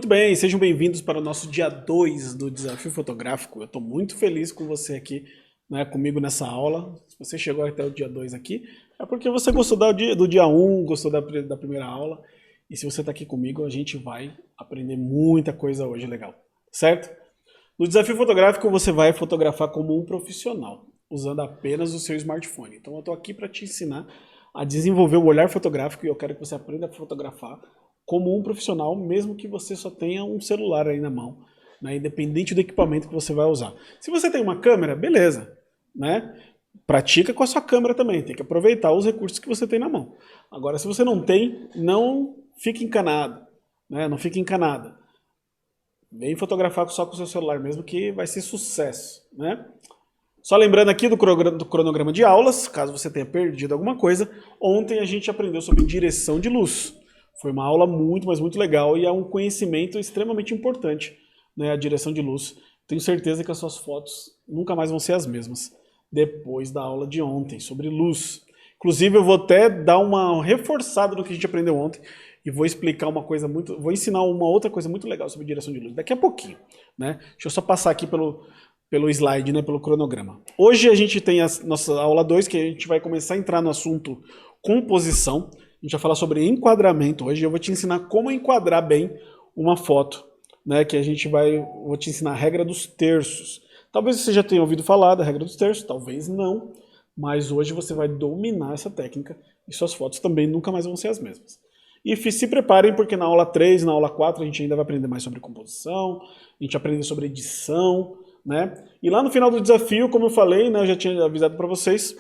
Muito bem, sejam bem-vindos para o nosso dia 2 do Desafio Fotográfico. Eu estou muito feliz com você aqui, né, comigo nessa aula. Se você chegou até o dia 2 aqui, é porque você gostou do dia 1, gostou da primeira aula. E se você está aqui comigo, a gente vai aprender muita coisa hoje legal, certo? No Desafio Fotográfico, você vai fotografar como um profissional, usando apenas o seu smartphone. Então eu estou aqui para te ensinar a desenvolver o olhar fotográfico e eu quero que você aprenda a fotografar como um profissional, mesmo que você só tenha um celular aí na mão, né, independente do equipamento que você vai usar. Se você tem uma câmera, beleza, né? Pratica com a sua câmera também, tem que aproveitar os recursos que você tem na mão. Agora, se você não tem, não fique encanado, né? Não fique encanada. Vem fotografar só com o seu celular mesmo, que vai ser sucesso, né? Só lembrando aqui do cronograma de aulas, caso você tenha perdido alguma coisa, ontem a gente aprendeu sobre direção de luz. Foi uma aula muito, mas muito legal e é um conhecimento extremamente importante, né, a direção de luz. Tenho certeza que as suas fotos nunca mais vão ser as mesmas depois da aula de ontem sobre luz. Inclusive eu vou até dar uma reforçada no que a gente aprendeu ontem e vou explicar uma coisa vou ensinar uma outra coisa muito legal sobre direção de luz daqui a pouquinho, né? Deixa eu só passar aqui pelo slide, né, pelo cronograma. Hoje a gente tem a nossa aula 2, que a gente vai começar a entrar no assunto composição. A gente vai falar sobre enquadramento hoje. Eu vou te ensinar como enquadrar bem uma foto, né? Que vou te ensinar a regra dos terços. Talvez você já tenha ouvido falar da regra dos terços, talvez não, mas hoje você vai dominar essa técnica e suas fotos também nunca mais vão ser as mesmas. E se preparem, porque na aula 3, na aula 4, a gente ainda vai aprender mais sobre composição, a gente aprende sobre edição, né? E lá no final do desafio, como eu falei, né, eu já tinha avisado para vocês,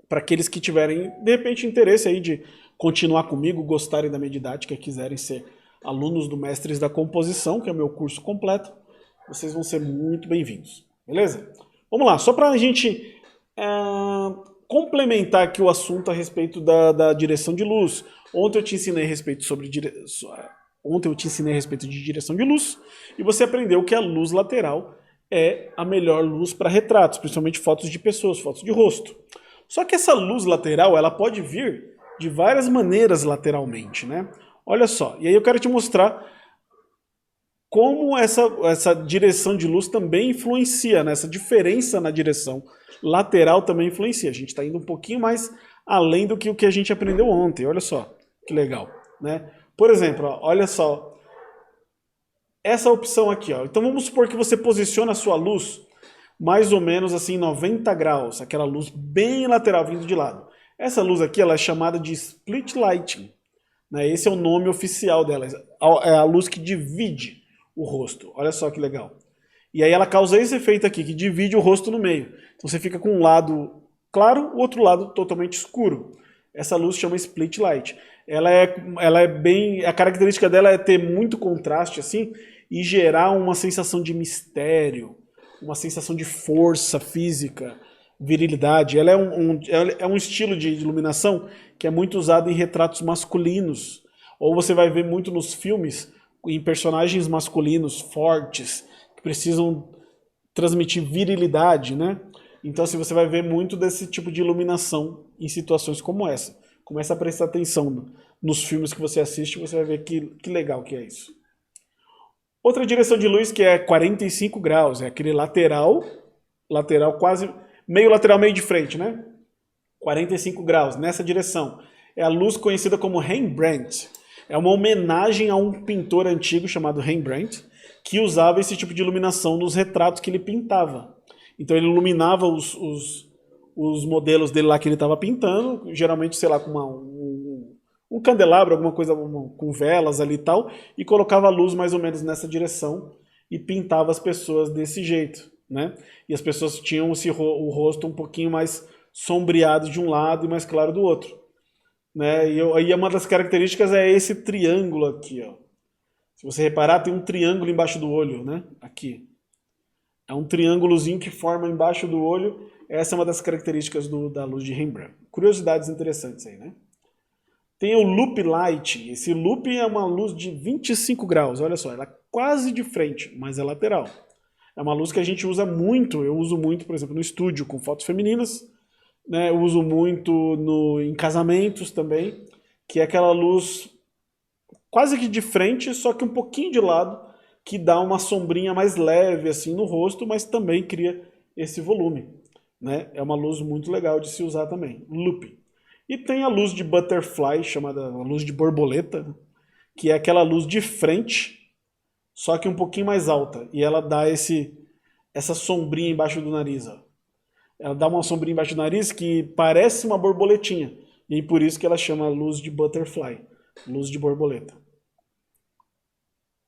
para aqueles que tiverem, de repente, interesse aí de continuar comigo, gostarem da minha didática, quiserem ser alunos do Mestres da Composição, que é o meu curso completo, vocês vão ser muito bem-vindos, beleza? Vamos lá, só para a gente complementar aqui o assunto a respeito da direção de luz. Ontem eu te ensinei a respeito de direção de luz e você aprendeu que a luz lateral é a melhor luz para retratos, principalmente fotos de pessoas, fotos de rosto. Só que essa luz lateral, ela pode vir de várias maneiras lateralmente, né? Olha só, e aí eu quero te mostrar como essa direção de luz também influencia, né? Essa diferença na direção lateral também influencia. A gente está indo um pouquinho mais além do que o que a gente aprendeu ontem, olha só, que legal, né? Por exemplo, ó, olha só, essa opção aqui, ó. Então vamos supor que você posiciona a sua luz mais ou menos assim 90 graus, aquela luz bem lateral vindo de lado. Essa luz aqui ela é chamada de split lighting, né? Esse é o nome oficial dela, é a luz que divide o rosto. Olha só que legal. E aí ela causa esse efeito aqui, que divide o rosto no meio. Então você fica com um lado claro, o outro lado totalmente escuro. Essa luz chama split light. Ela é bem, a característica dela é ter muito contraste assim e gerar uma sensação de mistério, uma sensação de força física, virilidade. Ela é um estilo de iluminação que é muito usado em retratos masculinos. Ou você vai ver muito nos filmes, em personagens masculinos fortes, que precisam transmitir virilidade, né? Então assim, você vai ver muito desse tipo de iluminação em situações como essa. Começa a prestar atenção nos filmes que você assiste, você vai ver que legal que é isso. Outra direção de luz que é 45 graus, é aquele lateral quase, meio lateral, meio de frente, né? 45 graus, nessa direção. É a luz conhecida como Rembrandt. É uma homenagem a um pintor antigo chamado Rembrandt, que usava esse tipo de iluminação nos retratos que ele pintava. Então ele iluminava os modelos dele lá que ele estava pintando, geralmente, sei lá, com um candelabro, alguma coisa com velas ali e tal, e colocava a luz mais ou menos nessa direção e pintava as pessoas desse jeito, né? E as pessoas tinham o rosto um pouquinho mais sombreado de um lado e mais claro do outro, né? E uma das características é esse triângulo aqui, ó. Se você reparar, tem um triângulo embaixo do olho, né? Aqui. É um triângulozinho que forma embaixo do olho. Essa é uma das características da luz de Rembrandt. Curiosidades interessantes aí, né? Tem o loop light. Esse loop é uma luz de 25 graus. Olha só, ela é quase de frente, mas é lateral. É uma luz que a gente usa muito. Eu uso muito, por exemplo, no estúdio com fotos femininas, né? Eu uso muito em casamentos também, que é aquela luz quase que de frente, só que um pouquinho de lado, que dá uma sombrinha mais leve assim no rosto, mas também cria esse volume, né? É uma luz muito legal de se usar também, looping. E tem a luz de butterfly, chamada luz de borboleta, que é aquela luz de frente, só que um pouquinho mais alta, e ela dá essa sombrinha embaixo do nariz, ó. Ela dá uma sombrinha embaixo do nariz que parece uma borboletinha, e por isso que ela chama luz de butterfly, luz de borboleta.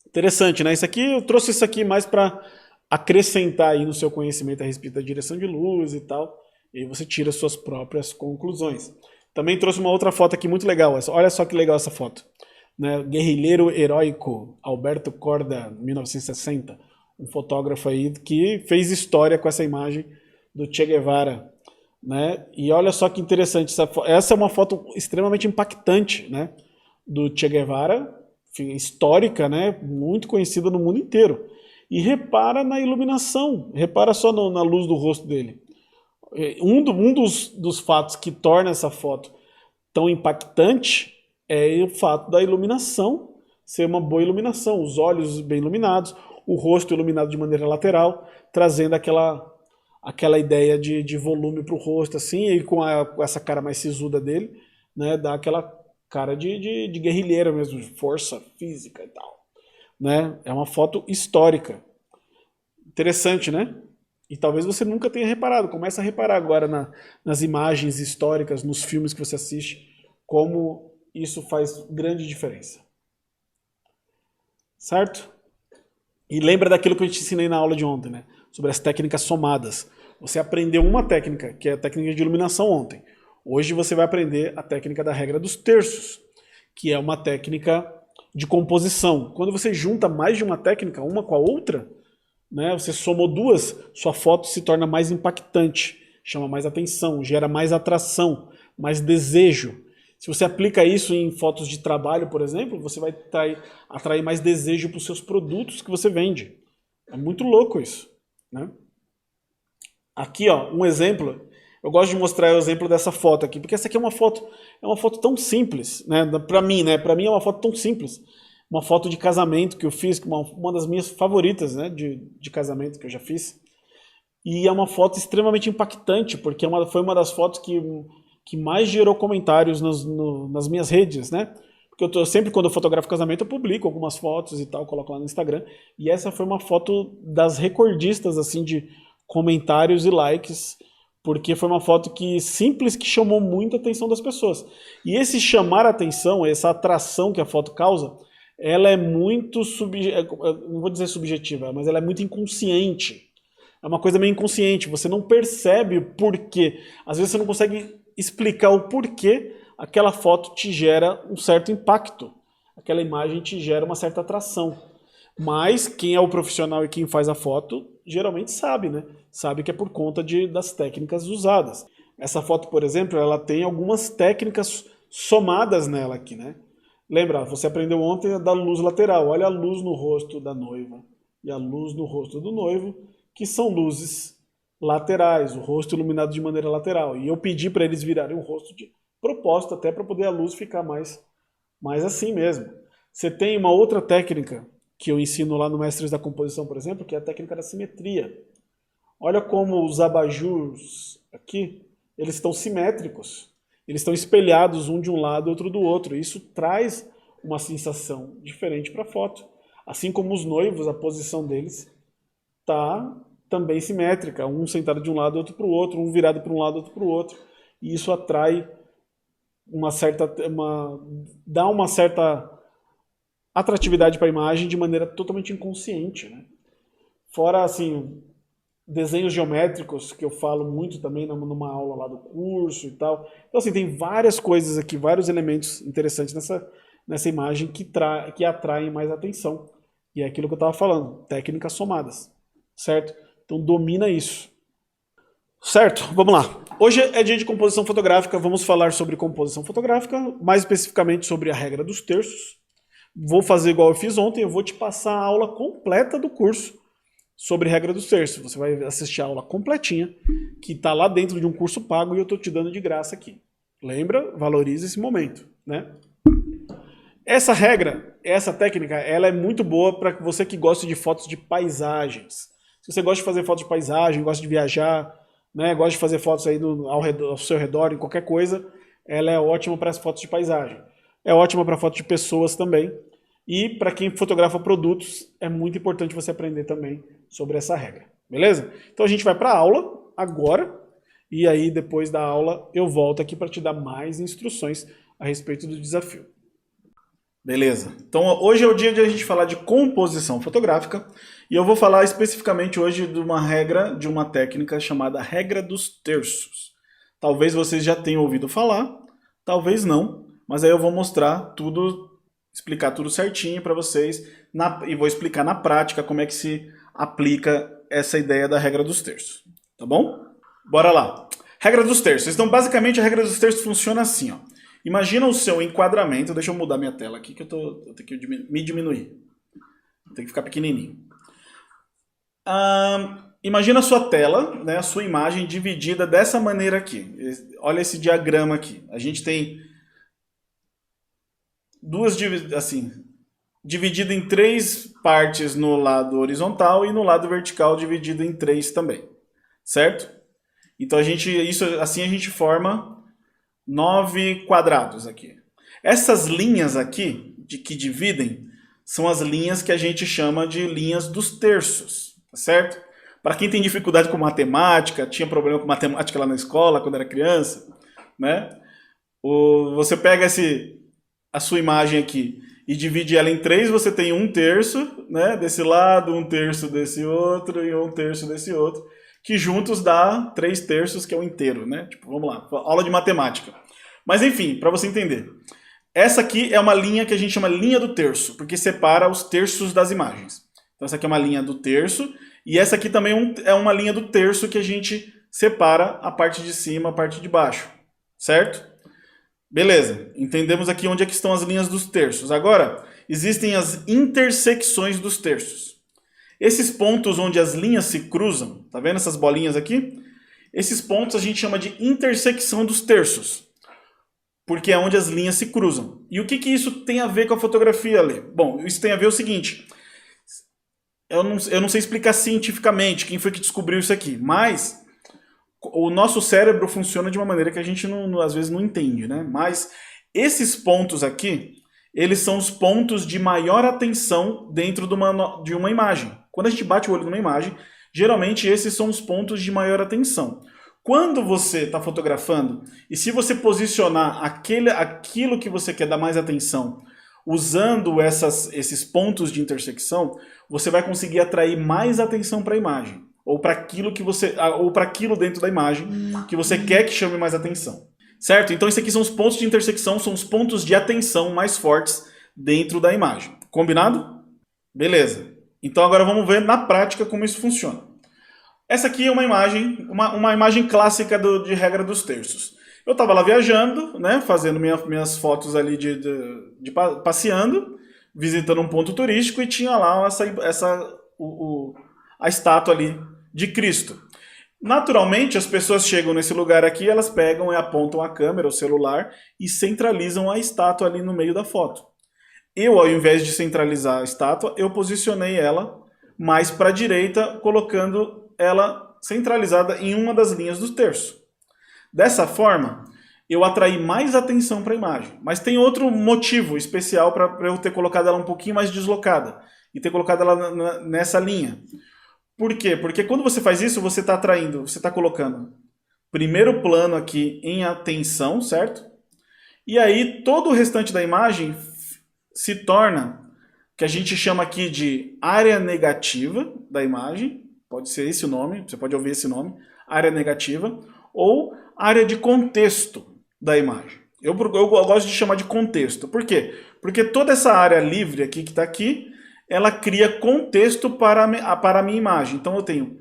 Interessante, né? Eu trouxe isso aqui mais para acrescentar aí no seu conhecimento a respeito da direção de luz e tal, e aí você tira suas próprias conclusões. Também trouxe uma outra foto aqui muito legal, olha só que legal essa foto. Né? Guerrilheiro heróico, Alberto Korda, 1960, um fotógrafo aí que fez história com essa imagem do Che Guevara. Né? E olha só que interessante, essa é uma foto extremamente impactante, né? Do Che Guevara, histórica, né? Muito conhecida no mundo inteiro. E repara na iluminação, repara só na luz do rosto dele. Um dos fatos que torna essa foto tão impactante é o fato da iluminação ser uma boa iluminação, os olhos bem iluminados, o rosto iluminado de maneira lateral, trazendo aquela ideia de volume para o rosto, assim, e com essa cara mais sisuda dele, né, dá aquela cara de guerrilheiro mesmo, de força física e tal. Né? É uma foto histórica. Interessante, né? E talvez você nunca tenha reparado. Começa a reparar agora nas imagens históricas, nos filmes que você assiste, como isso faz grande diferença. Certo? E lembra daquilo que eu te ensinei na aula de ontem, né? Sobre as técnicas somadas. Você aprendeu uma técnica, que é a técnica de iluminação ontem. Hoje você vai aprender a técnica da regra dos terços, que é uma técnica de composição. Quando você junta mais de uma técnica, uma com a outra, né, você somou duas, sua foto se torna mais impactante, chama mais atenção, gera mais atração, mais desejo. Se você aplica isso em fotos de trabalho, por exemplo, você vai atrair mais desejo para os seus produtos que você vende. É muito louco isso. Né? Aqui, ó, um exemplo. Eu gosto de mostrar o exemplo dessa foto aqui, porque essa aqui é uma foto tão simples, né? Para mim, né? Para mim é uma foto tão simples. Uma foto de casamento que eu fiz, uma das minhas favoritas, né? De casamento que eu já fiz. E é uma foto extremamente impactante, porque foi uma das fotos que mais gerou comentários nas minhas redes, né? Porque sempre quando eu fotografo casamento eu publico algumas fotos e tal, coloco lá no Instagram. E essa foi uma foto das recordistas, assim, de comentários e likes, porque foi uma foto simples, que chamou muita atenção das pessoas. E esse chamar a atenção, essa atração que a foto causa, ela é muito, não vou dizer subjetiva, mas ela é muito inconsciente. É uma coisa meio inconsciente, você não percebe o porquê. Às vezes você não consegue explicar o porquê aquela foto te gera um certo impacto. Aquela imagem te gera uma certa atração. Mas quem é o profissional e quem faz a foto, geralmente sabe, né? Sabe que é por conta das técnicas usadas. Essa foto, por exemplo, ela tem algumas técnicas somadas nela aqui, né? Lembra, você aprendeu ontem da luz lateral. Olha a luz no rosto da noiva e a luz no rosto do noivo, que são luzes laterais, o rosto iluminado de maneira lateral. E eu pedi para eles virarem o rosto de propósito, até para poder a luz ficar mais assim mesmo. Você tem uma outra técnica que eu ensino lá no Mestres da Composição, por exemplo, que é a técnica da simetria. Olha como os abajures aqui, eles estão simétricos. Eles estão espelhados um de um lado e outro do outro. Isso traz uma sensação diferente para a foto. Assim como os noivos, a posição deles está também simétrica. Um sentado de um lado, outro para o outro. Um virado para um lado, outro para o outro. E isso atrai dá uma certa atratividade para a imagem de maneira totalmente inconsciente. Né? Fora, assim, desenhos geométricos, que eu falo muito também numa aula lá do curso e tal. Então, assim, tem várias coisas aqui, vários elementos interessantes nessa imagem que atraem mais atenção. E é aquilo que eu estava falando, técnicas somadas, certo? Então, domina isso. Certo, vamos lá. Hoje é dia de composição fotográfica, vamos falar sobre composição fotográfica, mais especificamente sobre a regra dos terços. Vou fazer igual eu fiz ontem, eu vou te passar a aula completa do curso sobre regra dos terços. Você vai assistir a aula completinha, que está lá dentro de um curso pago e eu estou te dando de graça aqui. Lembra? Valorize esse momento, né? Essa regra, essa técnica, ela é muito boa para você que gosta de fotos de paisagens. Se você gosta de fazer fotos de paisagem, gosta de viajar, né, gosta de fazer fotos aí ao seu redor, em qualquer coisa, ela é ótima para as fotos de paisagem. É ótima para fotos de pessoas também. E para quem fotografa produtos, é muito importante você aprender também sobre essa regra. Beleza? Então a gente vai para a aula agora. E aí depois da aula eu volto aqui para te dar mais instruções a respeito do desafio. Beleza. Então hoje é o dia de a gente falar de composição fotográfica. E eu vou falar especificamente hoje de uma regra, de uma técnica chamada regra dos terços. Talvez vocês já tenham ouvido falar, talvez não. Mas aí eu vou mostrar tudo, explicar tudo certinho para vocês e vou explicar na prática como é que se aplica essa ideia da regra dos terços. Tá bom? Bora lá. Regra dos terços. Então, basicamente, a regra dos terços funciona assim, ó. Imagina o seu enquadramento. Deixa eu mudar minha tela aqui, que eu tenho que me diminuir. Tem que ficar pequenininho. Imagina a sua tela, né, a sua imagem dividida dessa maneira aqui. Olha esse diagrama aqui. A gente tem dividido em 3 partes no lado horizontal e no lado vertical dividido em 3 também, certo? Então assim a gente forma 9 quadrados aqui. Essas linhas aqui que dividem são as linhas que a gente chama de linhas dos terços, tá certo? Para quem tem dificuldade com matemática, tinha problema com matemática lá na escola quando era criança, né? Você pega a sua imagem aqui e divide ela em 3, você tem 1/3, né, desse lado, 1/3 desse outro e 1/3 desse outro, que juntos dá 3/3, que é o inteiro, né? Tipo, vamos lá, aula de matemática. Mas enfim, para você entender. Essa aqui é uma linha que a gente chama linha do terço, porque separa os terços das imagens. Então essa aqui é uma linha do terço, e essa aqui também é uma linha do terço que a gente separa a parte de cima, a parte de baixo, certo? Beleza, entendemos aqui onde é que estão as linhas dos terços. Agora, existem as intersecções dos terços. Esses pontos onde as linhas se cruzam, tá vendo essas bolinhas aqui? Esses pontos a gente chama de intersecção dos terços, porque é onde as linhas se cruzam. E o que isso tem a ver com a fotografia, Lê? Bom, isso tem a ver o seguinte, eu não sei explicar cientificamente quem foi que descobriu isso aqui, mas o nosso cérebro funciona de uma maneira que a gente às vezes não entende, né? Mas esses pontos aqui, eles são os pontos de maior atenção dentro de uma imagem. Quando a gente bate o olho numa imagem, geralmente esses são os pontos de maior atenção. Quando você está fotografando, e se você posicionar aquilo que você quer dar mais atenção, usando esses pontos de intersecção, você vai conseguir atrair mais atenção para a imagem. Ou para aquilo dentro da imagem que você quer que chame mais atenção. Certo? Então, esses aqui são os pontos de intersecção, são os pontos de atenção mais fortes dentro da imagem. Combinado? Beleza. Então, agora vamos ver na prática como isso funciona. Essa aqui é uma imagem clássica de regra dos terços. Eu estava lá viajando, né, fazendo minhas fotos ali passeando, visitando um ponto turístico e tinha lá a estátua ali de Cristo. Naturalmente, as pessoas chegam nesse lugar aqui, elas pegam e apontam a câmera, o celular, e centralizam a estátua ali no meio da foto. Eu, ao invés de centralizar a estátua, eu posicionei ela mais para a direita, colocando ela centralizada em uma das linhas do terço. Dessa forma, eu atraí mais atenção para a imagem. Mas tem outro motivo especial para eu ter colocado ela um pouquinho mais deslocada e ter colocado ela nessa linha. Por quê? Porque quando você faz isso, você está colocando primeiro plano aqui em atenção, certo? E aí todo o restante da imagem se torna, que a gente chama aqui de área negativa da imagem, pode ser esse o nome, você pode ouvir esse nome, área negativa, ou área de contexto da imagem. Eu gosto de chamar de contexto. Por quê? Porque toda essa área livre aqui que está aqui, ela cria contexto para a minha imagem. Então eu tenho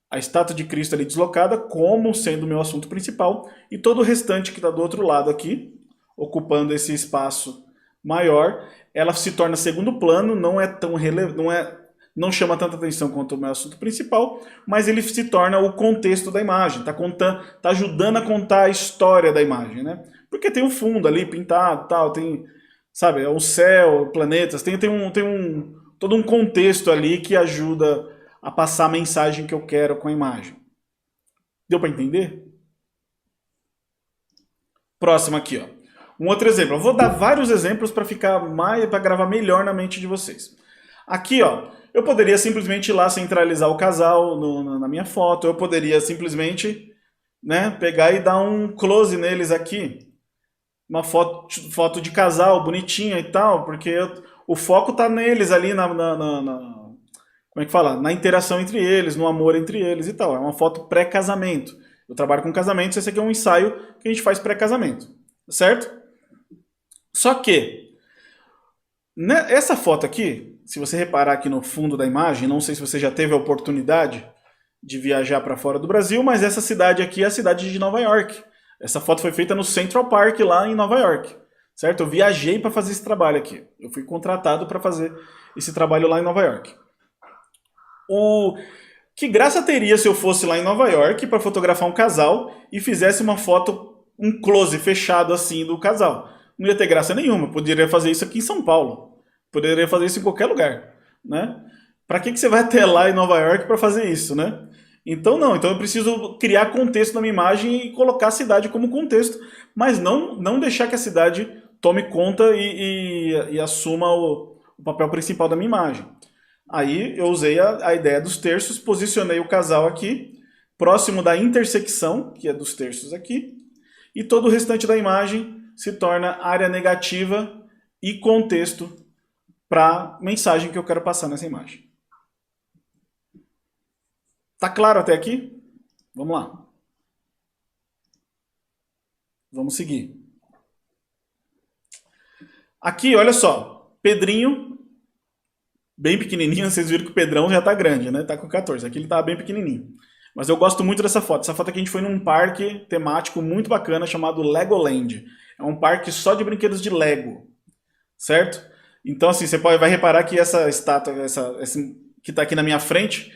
a estátua de Cristo ali deslocada como sendo o meu assunto principal e todo o restante que está do outro lado aqui, ocupando esse espaço maior, ela se torna segundo plano, não chama tanta atenção quanto o meu assunto principal, mas ele se torna o contexto da imagem, tá ajudando a contar a história da imagem, né? Porque tem o fundo ali pintado, tal, tem Sabe? É o céu, planetas, todo um contexto ali que ajuda a passar a mensagem que eu quero com a imagem. Deu para entender? Próximo aqui, ó. Um outro exemplo. Eu vou dar vários exemplos para ficar mais, para gravar melhor na mente de vocês. Aqui, ó, eu poderia simplesmente ir lá centralizar o casal na minha foto. Eu poderia simplesmente, né, pegar e dar um close neles aqui. Uma foto de casal bonitinha e tal, porque o foco tá neles ali como é que fala? Na interação entre eles, no amor entre eles e tal. É uma foto pré-casamento. Eu trabalho com casamentos, esse aqui é um ensaio que a gente faz pré-casamento, certo? Só que, né, essa foto aqui, se você reparar aqui no fundo da imagem, não sei se você já teve a oportunidade de viajar para fora do Brasil, mas essa cidade aqui é a cidade de Nova York. Essa foto foi feita no Central Park, lá em Nova York, certo? Eu viajei para fazer esse trabalho aqui. Eu fui contratado para fazer esse trabalho lá em Nova York. Que graça teria se eu fosse lá em Nova York para fotografar um casal e fizesse uma foto, um close fechado assim do casal? Não ia ter graça nenhuma. Eu poderia fazer isso aqui em São Paulo. Poderia fazer isso em qualquer lugar, né? Para que você vai até lá em Nova York para fazer isso, né? Então não, então eu preciso criar contexto na minha imagem e colocar a cidade como contexto, mas não deixar que a cidade tome conta e assuma o papel principal da minha imagem. Aí eu usei a ideia dos terços, posicionei o casal aqui, próximo da intersecção, que é dos terços aqui, e todo o restante da imagem se torna área negativa e contexto para a mensagem que eu quero passar nessa imagem. Tá claro até aqui? Vamos lá. Vamos seguir. Aqui, olha só. Pedrinho, bem pequenininho. Vocês viram que o Pedrão já tá grande, né? Tá com 14. Aqui ele tá bem pequenininho. Mas eu gosto muito dessa foto. Essa foto aqui a gente foi num parque temático muito bacana chamado Legoland. É um parque só de brinquedos de Lego. Certo? Então, assim, você vai reparar que essa estátua, que está aqui na minha frente,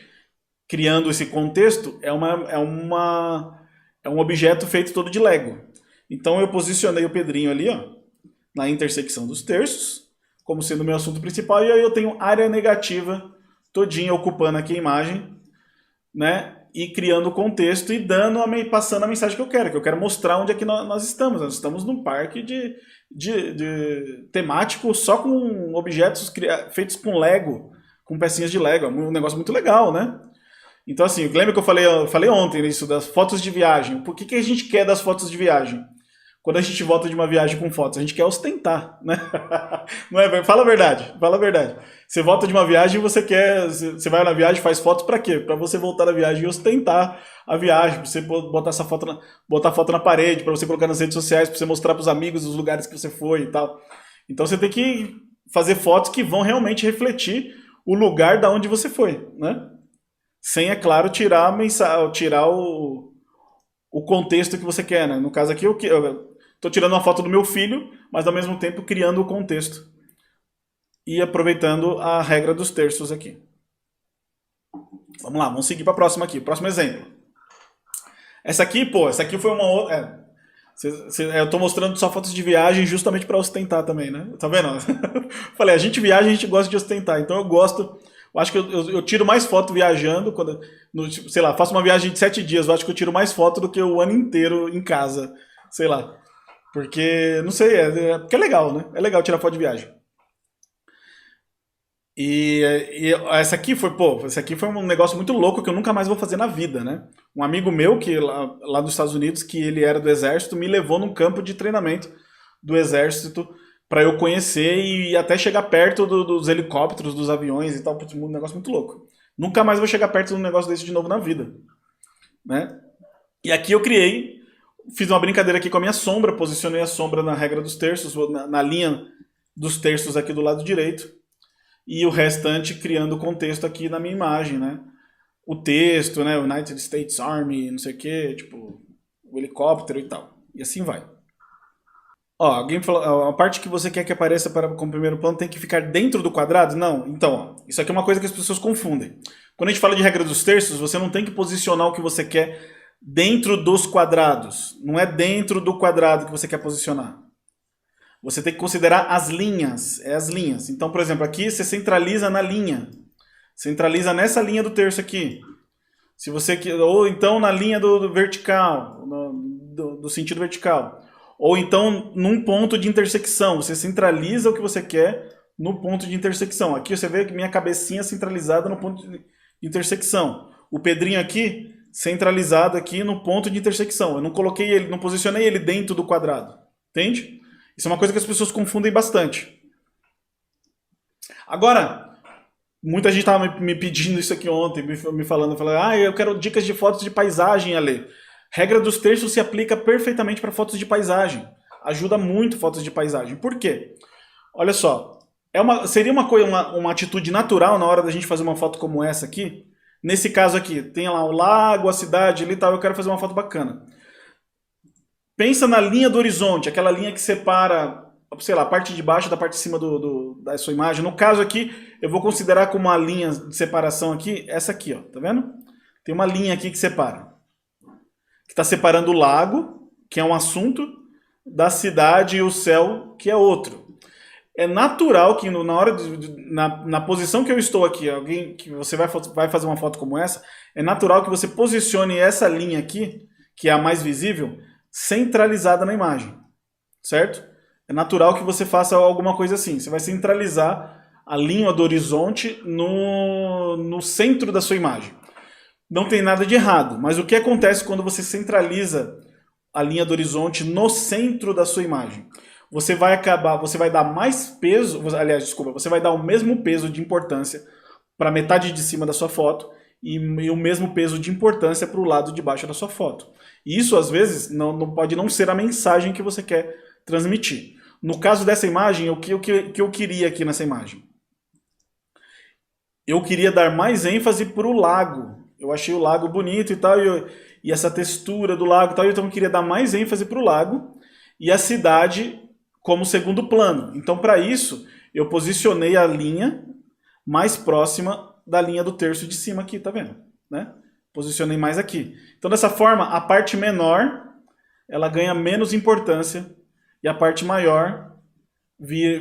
criando esse contexto, é um objeto feito todo de Lego. Então eu posicionei o Pedrinho ali, ó, na intersecção dos terços, como sendo o meu assunto principal, e aí eu tenho área negativa todinha ocupando aqui a imagem, né? E criando o contexto e passando a mensagem que eu quero. Que eu quero mostrar onde é que nós estamos. Nós estamos num parque de temático só com objetos feitos com Lego, com pecinhas de Lego. É um negócio muito legal, né? Então, assim, lembra que eu falei ontem isso das fotos de viagem? Por que a gente quer das fotos de viagem? Quando a gente volta de uma viagem com fotos, a gente quer ostentar, né? Não é? Fala a verdade, fala a verdade. Você volta de uma viagem e você vai na viagem, faz fotos para quê? Para você voltar na viagem e ostentar a viagem, para você botar botar foto na parede, para você colocar nas redes sociais, para você mostrar para os amigos os lugares que você foi e tal. Então você tem que fazer fotos que vão realmente refletir o lugar da onde você foi, né? Sem, é claro, tirar o contexto que você quer, né? No caso aqui, eu estou tirando uma foto do meu filho, mas ao mesmo tempo criando o contexto e aproveitando a regra dos terços aqui. Vamos lá, vamos seguir para a próxima aqui. Próximo exemplo. Essa aqui foi uma outra... eu estou mostrando só fotos de viagem justamente para ostentar também, né? Tá vendo? Falei, a gente viaja, a gente gosta de ostentar. Então eu acho que eu tiro mais foto viajando, sei lá, faço uma viagem de 7 dias, eu acho que eu tiro mais foto do que o ano inteiro em casa, sei lá. Porque, não sei, porque é legal, né? É legal tirar foto de viagem. E essa aqui foi um negócio muito louco que eu nunca mais vou fazer na vida, né? Um amigo meu, que lá dos Estados Unidos, que ele era do exército, me levou num campo de treinamento do exército para eu conhecer e até chegar perto dos helicópteros, dos aviões e tal. Um negócio muito louco. Nunca mais vou chegar perto de um negócio desse de novo na vida, né? E aqui eu fiz uma brincadeira aqui com a minha sombra, posicionei a sombra na regra dos terços, na linha dos terços aqui do lado direito, e o restante criando o contexto aqui na minha imagem, né? O texto, né? United States Army, não sei o que, tipo, o helicóptero e tal. E assim vai. Ó, alguém falou, a parte que você quer que apareça como primeiro plano tem que ficar dentro do quadrado? Não. Então, ó, isso aqui é uma coisa que as pessoas confundem. Quando a gente fala de regra dos terços, você não tem que posicionar o que você quer dentro dos quadrados. Não é dentro do quadrado que você quer posicionar. Você tem que considerar as linhas. É as linhas. Então, por exemplo, aqui você centraliza na linha. Centraliza nessa linha do terço aqui. Se você, ou então na linha do vertical, do sentido vertical. Ou então num ponto de intersecção. Você centraliza o que você quer no ponto de intersecção. Aqui você vê que minha cabecinha centralizada no ponto de intersecção. O Pedrinho aqui centralizado aqui no ponto de intersecção. Eu não coloquei ele, não posicionei ele dentro do quadrado. Entende? Isso é uma coisa que as pessoas confundem bastante. Agora, muita gente estava me pedindo isso aqui ontem, me falando, eu quero dicas de fotos de paisagem, Ale. Regra dos terços se aplica perfeitamente para fotos de paisagem. Ajuda muito fotos de paisagem. Por quê? Olha só, seria uma atitude natural na hora da gente fazer uma foto como essa aqui. Nesse caso aqui, tem lá o lago, a cidade ali e tal, eu quero fazer uma foto bacana. Pensa na linha do horizonte, aquela linha que separa, sei lá, a parte de baixo da parte de cima da sua imagem. No caso aqui, eu vou considerar como uma linha de separação aqui, essa aqui, ó, tá vendo? Tem uma linha aqui que separa. Que está separando o lago, que é um assunto, da cidade e o céu, que é outro. É natural que na posição que eu estou aqui, alguém que você vai fazer uma foto como essa, é natural que você posicione essa linha aqui, que é a mais visível, centralizada na imagem, certo? É natural que você faça alguma coisa assim. Você vai centralizar a linha do horizonte no centro da sua imagem. Não tem nada de errado, mas o que acontece quando você centraliza a linha do horizonte no centro da sua imagem? Você vai dar mais peso, você vai dar o mesmo peso de importância para a metade de cima da sua foto e o mesmo peso de importância para o lado de baixo da sua foto. E isso, às vezes, não pode não ser a mensagem que você quer transmitir. No caso dessa imagem, o que eu queria aqui nessa imagem? Eu queria dar mais ênfase para o lago. Eu achei o lago bonito e tal, e essa textura do lago e tal, então eu queria dar mais ênfase para o lago e a cidade como segundo plano. Então, para isso, eu posicionei a linha mais próxima da linha do terço de cima aqui, tá vendo? Né? Posicionei mais aqui. Então, dessa forma, a parte menor, ela ganha menos importância e a parte maior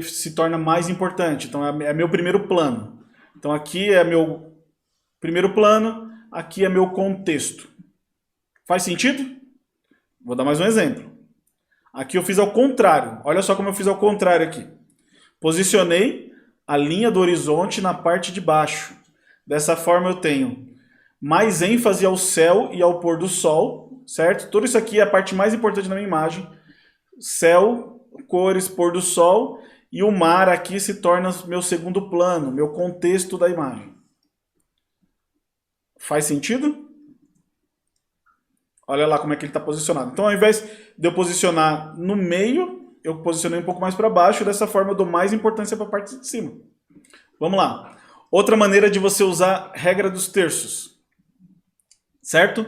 se torna mais importante. Então, é meu primeiro plano. Então, aqui é meu primeiro plano, aqui é meu contexto. Faz sentido? Vou dar mais um exemplo. Aqui eu fiz ao contrário. Olha só como eu fiz ao contrário aqui. Posicionei a linha do horizonte na parte de baixo. Dessa forma eu tenho mais ênfase ao céu e ao pôr do sol, certo? Tudo isso aqui é a parte mais importante da minha imagem. Céu, cores, pôr do sol, e o mar aqui se torna meu segundo plano, meu contexto da imagem. Faz sentido? Olha lá como é que ele está posicionado. Então, ao invés de eu posicionar no meio, eu posicionei um pouco mais para baixo. Dessa forma, eu dou mais importância para a parte de cima. Vamos lá. Outra maneira de você usar regra dos terços. Certo?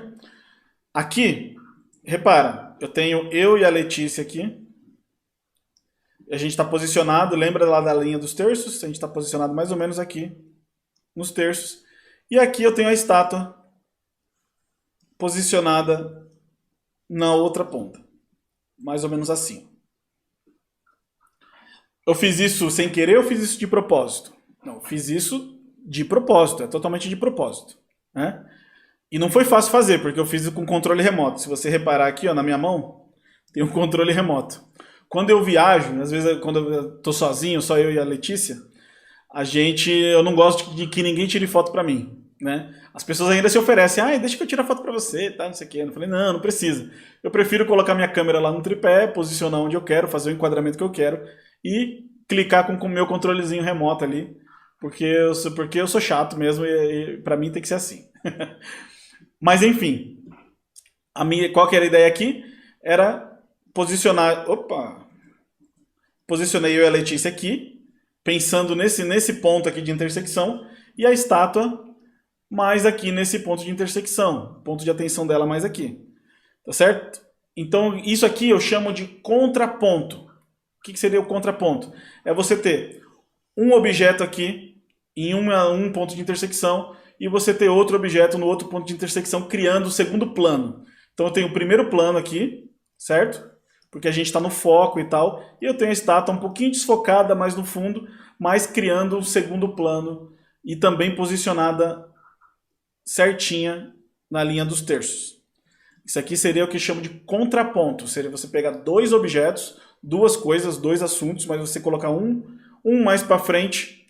Aqui, repara, eu tenho eu e a Letícia aqui. A gente está posicionado, lembra lá da linha dos terços? A gente está posicionado mais ou menos aqui, nos terços. E aqui eu tenho a estátua posicionada na outra ponta. Mais ou menos assim. Eu fiz isso sem querer ou fiz isso de propósito? Não, eu fiz isso de propósito, é totalmente de propósito. Né? E não foi fácil fazer, porque eu fiz com controle remoto. Se você reparar aqui, ó, na minha mão, tem um controle remoto. Quando eu viajo, às vezes quando eu tô sozinho, só eu e a Letícia, eu não gosto de que ninguém tire foto pra mim. Né? As pessoas ainda se oferecem, deixa que eu tire a foto pra você, tá, não sei o que. Eu falei, não precisa. Eu prefiro colocar minha câmera lá no tripé, posicionar onde eu quero, fazer o enquadramento que eu quero e clicar com o meu controlezinho remoto ali, porque eu sou chato mesmo e pra mim tem que ser assim. Mas enfim, qual que era a ideia aqui? Era posicionei eu e a Letícia aqui, pensando nesse ponto aqui de intersecção, e a estátua mais aqui nesse ponto de intersecção, ponto de atenção dela mais aqui, tá certo? Então isso aqui eu chamo de contraponto. O que seria o contraponto? É você ter um objeto aqui em um ponto de intersecção e você ter outro objeto no outro ponto de intersecção, criando o segundo plano. Então eu tenho o primeiro plano aqui, certo? porque a gente está no foco e tal, e eu tenho a estátua um pouquinho desfocada mais no fundo, mas criando um segundo plano e também posicionada certinha na linha dos terços. Isso aqui seria o que chamo de contraponto, seria você pegar dois objetos, duas coisas, dois assuntos, mas você colocar um mais para frente,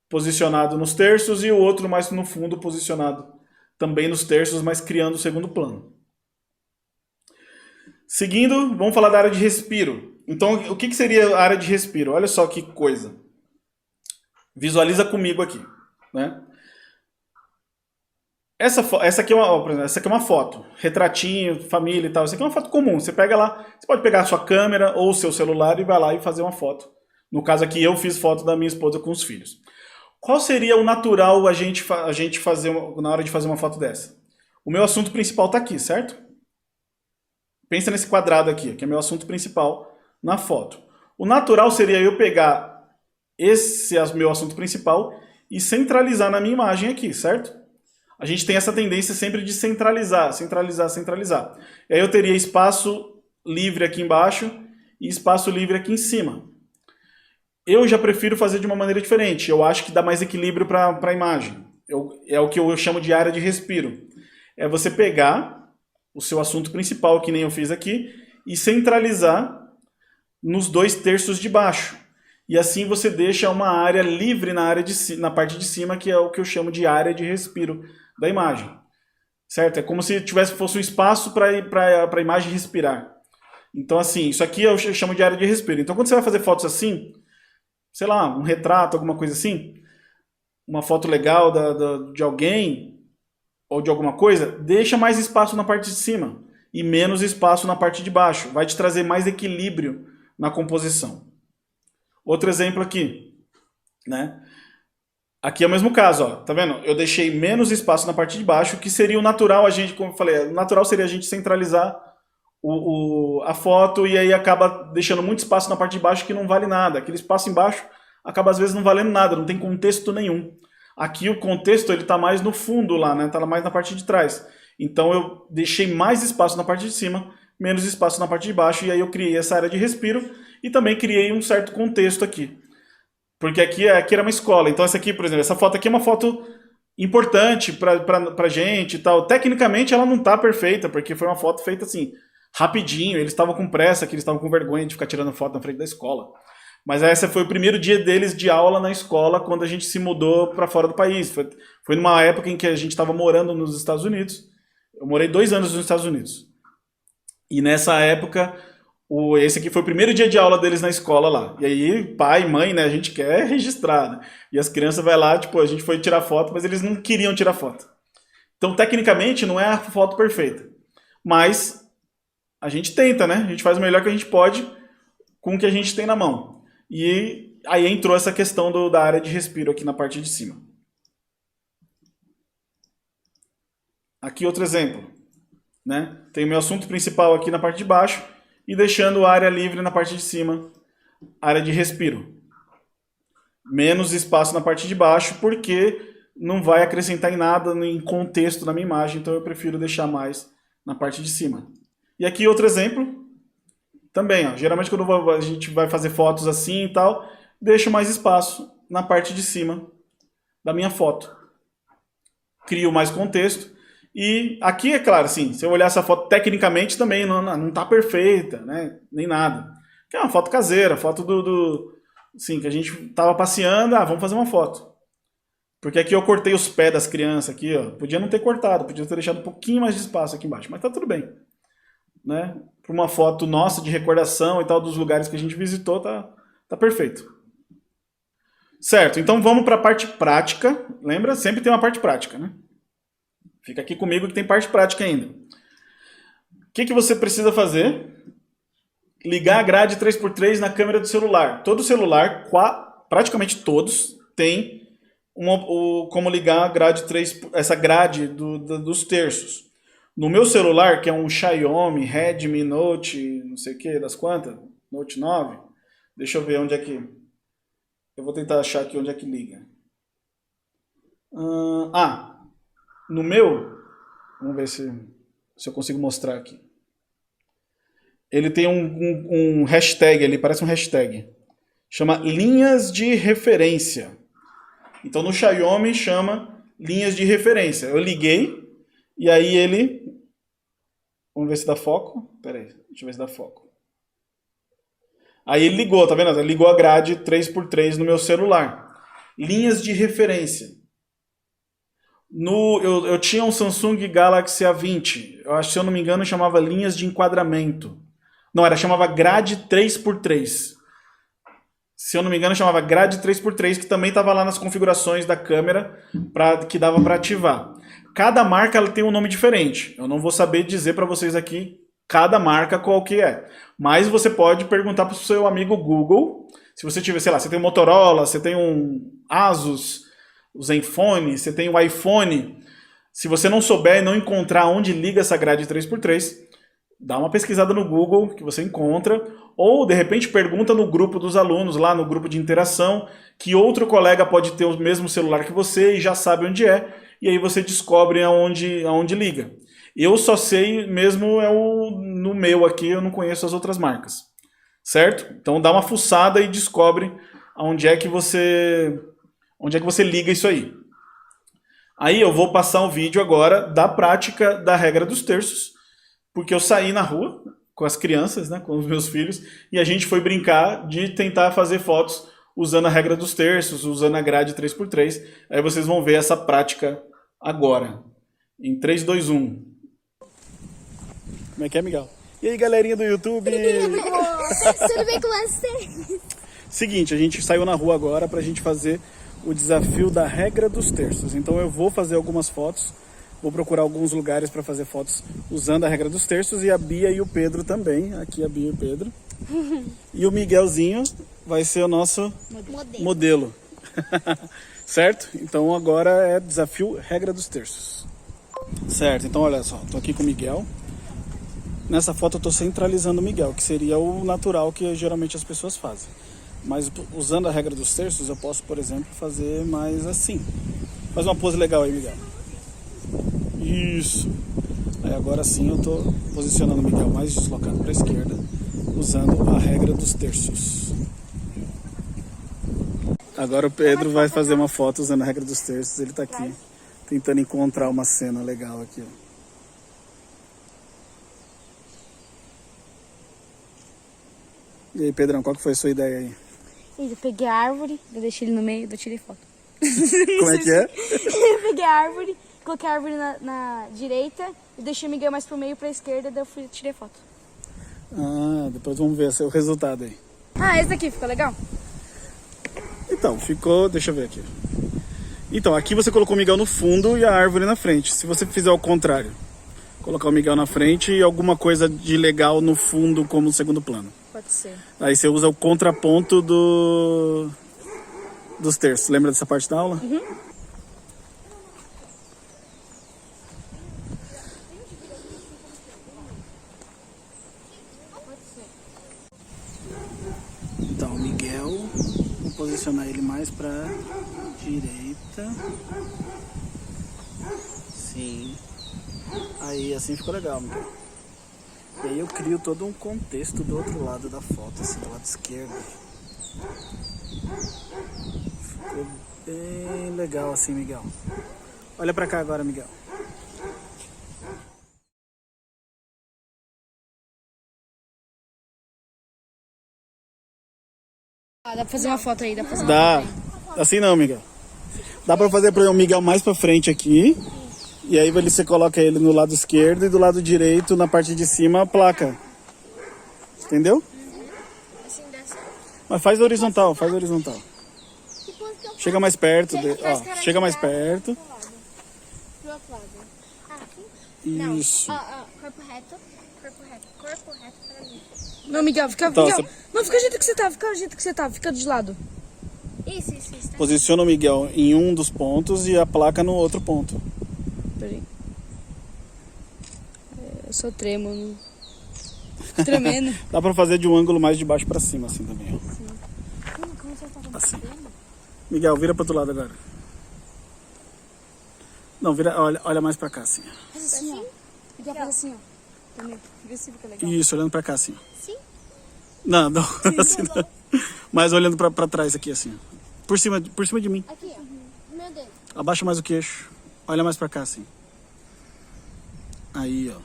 posicionado nos terços, e o outro mais no fundo, posicionado também nos terços, mas criando o segundo plano. Seguindo, vamos falar da área de respiro. Então, o que seria a área de respiro? Olha só que coisa. Visualiza comigo aqui, né? Essa aqui é uma foto, retratinho, família e tal. Essa aqui é uma foto comum. Você pega lá, você pode pegar a sua câmera ou o seu celular e vai lá e fazer uma foto. No caso aqui, eu fiz foto da minha esposa com os filhos. Qual seria o natural a gente fazer na hora de fazer uma foto dessa? O meu assunto principal está aqui, certo? Pensa nesse quadrado aqui, que é meu assunto principal na foto. O natural seria eu pegar esse meu assunto principal e centralizar na minha imagem aqui, certo? A gente tem essa tendência sempre de centralizar, centralizar, centralizar. E aí eu teria espaço livre aqui embaixo e espaço livre aqui em cima. Eu já prefiro fazer de uma maneira diferente. Eu acho que dá mais equilíbrio para a imagem. É o que eu chamo de área de respiro. É você pegar o seu assunto principal, que nem eu fiz aqui, e centralizar nos dois terços de baixo. E assim você deixa uma área livre na parte de cima, que é o que eu chamo de área de respiro da imagem. Certo? É como se fosse um espaço para a imagem respirar. Então, assim, isso aqui eu chamo de área de respiro. Então, quando você vai fazer fotos assim, sei lá, um retrato, alguma coisa assim, uma foto legal de alguém ou de alguma coisa, deixa mais espaço na parte de cima e menos espaço na parte de baixo. Vai te trazer mais equilíbrio na composição. Outro exemplo aqui, né? Aqui é o mesmo caso, ó. Tá vendo? Eu deixei menos espaço na parte de baixo, que seria o natural, como eu falei, o natural seria a gente centralizar a foto e aí acaba deixando muito espaço na parte de baixo que não vale nada. Aquele espaço embaixo acaba às vezes não valendo nada, não tem contexto nenhum. Aqui o contexto ele tá mais no fundo lá, né? Tá mais na parte de trás. Então eu deixei mais espaço na parte de cima, menos espaço na parte de baixo, e aí eu criei essa área de respiro e também criei um certo contexto aqui. Porque aqui era uma escola. Então essa aqui, por exemplo, essa foto aqui é uma foto importante pra gente e tal. Tecnicamente ela não tá perfeita, porque foi uma foto feita assim, rapidinho. Eles estavam com pressa, que eles estavam com vergonha de ficar tirando foto na frente da escola. Mas esse foi o primeiro dia deles de aula na escola quando a gente se mudou para fora do país. Foi numa época em que a gente estava morando nos Estados Unidos. Eu morei 2 anos nos Estados Unidos. E nessa época, esse aqui foi o primeiro dia de aula deles na escola lá. E aí, pai, mãe, né, a gente quer registrar, né? E as crianças vai lá, tipo, a gente foi tirar foto, mas eles não queriam tirar foto. Então, tecnicamente, não é a foto perfeita. Mas a gente tenta, né? A gente faz o melhor que a gente pode com o que a gente tem na mão. E aí entrou essa questão da área de respiro aqui na parte de cima. Aqui outro exemplo, né? Tem o meu assunto principal aqui na parte de baixo e deixando a área livre na parte de cima, área de respiro. Menos espaço na parte de baixo porque não vai acrescentar em nada, em contexto na minha imagem, então eu prefiro deixar mais na parte de cima. E aqui outro exemplo, também, ó, geralmente quando a gente vai fazer fotos assim e tal, deixo mais espaço na parte de cima da minha foto. Crio mais contexto. E aqui, é claro, assim, se eu olhar essa foto tecnicamente também não tá perfeita, né? Nem nada. Que é uma foto caseira, foto assim, que a gente tava passeando, vamos fazer uma foto. Porque aqui eu cortei os pés das crianças aqui, ó. Podia não ter cortado, podia ter deixado um pouquinho mais de espaço aqui embaixo, mas tá tudo bem. Né? Para uma foto nossa de recordação e tal dos lugares que a gente visitou, tá perfeito. Certo, então vamos para a parte prática. Lembra? Sempre tem uma parte prática, né? Fica aqui comigo que tem parte prática ainda. O que você precisa fazer? Ligar a grade 3x3 na câmera do celular. Todo celular, praticamente todos, tem como ligar a grade 3, essa grade dos terços. No meu celular, que é um Xiaomi Redmi Note, não sei o que, das quantas, Note 9, deixa eu ver onde é que... Eu vou tentar achar aqui onde é que liga. No meu, vamos ver se eu consigo mostrar aqui. ele tem um hashtag ali, parece um hashtag. Chama linhas de referência. Então no Xiaomi chama linhas de referência. Eu liguei e aí ele... Vamos ver se dá foco. Pera aí, deixa eu ver se dá foco. Aí ele ligou, tá vendo? Ele ligou a grade 3x3 no meu celular. Linhas de referência. Eu tinha um Samsung Galaxy A20. Eu acho, se eu não me engano, chamava linhas de enquadramento. Não, chamava grade 3x3. Se eu não me engano, chamava grade 3x3, que também estava lá nas configurações da câmera que dava para ativar. Cada marca ela tem um nome diferente. Eu não vou saber dizer para vocês aqui cada marca qual que é. Mas você pode perguntar para o seu amigo Google. Se você tiver, sei lá, você tem um Motorola, você tem um Asus, o Zenfone, você tem o iPhone. Se você não souber e não encontrar onde liga essa grade 3x3, dá uma pesquisada no Google que você encontra. Ou, de repente, pergunta no grupo dos alunos, lá no grupo de interação, que outro colega pode ter o mesmo celular que você e já sabe onde é. E aí você descobre aonde liga. Eu só sei mesmo no meu aqui, eu não conheço as outras marcas. Certo? Então dá uma fuçada e descobre onde é que você liga isso aí. Aí eu vou passar um vídeo agora da prática da regra dos terços, porque eu saí na rua com as crianças, né, com os meus filhos, e a gente foi brincar de tentar fazer fotos usando a regra dos terços, usando a grade 3x3. Aí vocês vão ver essa prática agora. Em 3, 2, 1. Como é que é, Miguel? E aí, galerinha do YouTube? Tudo bem com você? Seguinte, a gente saiu na rua agora pra gente fazer o desafio da regra dos terços. Então eu vou fazer algumas fotos, vou procurar alguns lugares para fazer fotos usando a regra dos terços, e a Bia e o Pedro também. Aqui a Bia e o Pedro. E o Miguelzinho vai ser o nosso modelo. Certo? Então agora é desafio regra dos terços. Certo, então olha só, tô aqui com o Miguel. Nessa foto eu tô centralizando o Miguel, que seria o natural que geralmente as pessoas fazem. Mas usando a regra dos terços, eu posso, por exemplo, fazer mais assim. Faz uma pose legal aí, Miguel. Isso. Aí agora sim eu tô posicionando o Miguel mais deslocado para a esquerda, usando a regra dos terços. Agora o Pedro vai fazer uma foto usando a regra dos terços. Ele tá aqui tentando encontrar uma cena legal aqui, ó. E aí, Pedrão, qual que foi a sua ideia aí? Eu peguei a árvore, eu deixei ele no meio, eu tirei foto. Como é que é? Eu peguei a árvore, coloquei a árvore na direita, e deixei o Miguel mais pro meio, pra esquerda, daí eu tirei foto. Ah, depois vamos ver o resultado aí. Ah, esse daqui ficou legal? Então, ficou... Deixa eu ver aqui. Então, aqui você colocou o Miguel no fundo e a árvore na frente. Se você fizer o contrário, colocar o Miguel na frente e alguma coisa de legal no fundo como segundo plano. Pode ser. Aí você usa o contraponto dos terços. Lembra dessa parte da aula? Uhum. Então, o Miguel, vou posicionar ele mais pra direita. Sim. Aí, assim ficou legal, Miguel. E aí eu crio todo um contexto do outro lado da foto, assim, do lado esquerdo. Ficou bem legal assim, Miguel. Olha pra cá agora, Miguel. Ah, dá pra fazer uma foto aí, dá pra fazer uma Dá. foto aí. Assim não, Miguel. Dá pra fazer o Miguel mais pra frente aqui. E aí você coloca ele no lado esquerdo e do lado direito, na parte de cima, a placa. Entendeu? Assim dá certo. Mas faz horizontal, faz horizontal. Chega mais perto. Ó, chega mais perto. Pro outro lado. Ah, aqui? Isso. Corpo reto. Corpo reto pra mim. Não, Miguel, fica... Então, Miguel, não, fica do jeito que você tá, fica de lado. Isso. Tá. Posiciona o Miguel em um dos pontos e a placa no outro ponto. Peraí. Eu sou trêmulo. Tremendo. Dá pra fazer de um ângulo mais de baixo pra cima, assim também, ó. Como você tá Assim. Miguel, vira pro outro lado agora. Não, vira, olha mais pra cá, assim. Faz assim, ó. Miguel, faz assim, ó. Entendeu? Vê se fica legal. Isso, olhando pra cá, assim. Sim? Não, não, assim não. Mas olhando pra trás aqui, assim. Por cima de mim. Aqui, ó. Meu dedo. Abaixa mais o queixo. Olha mais pra cá, assim. Aí, ó.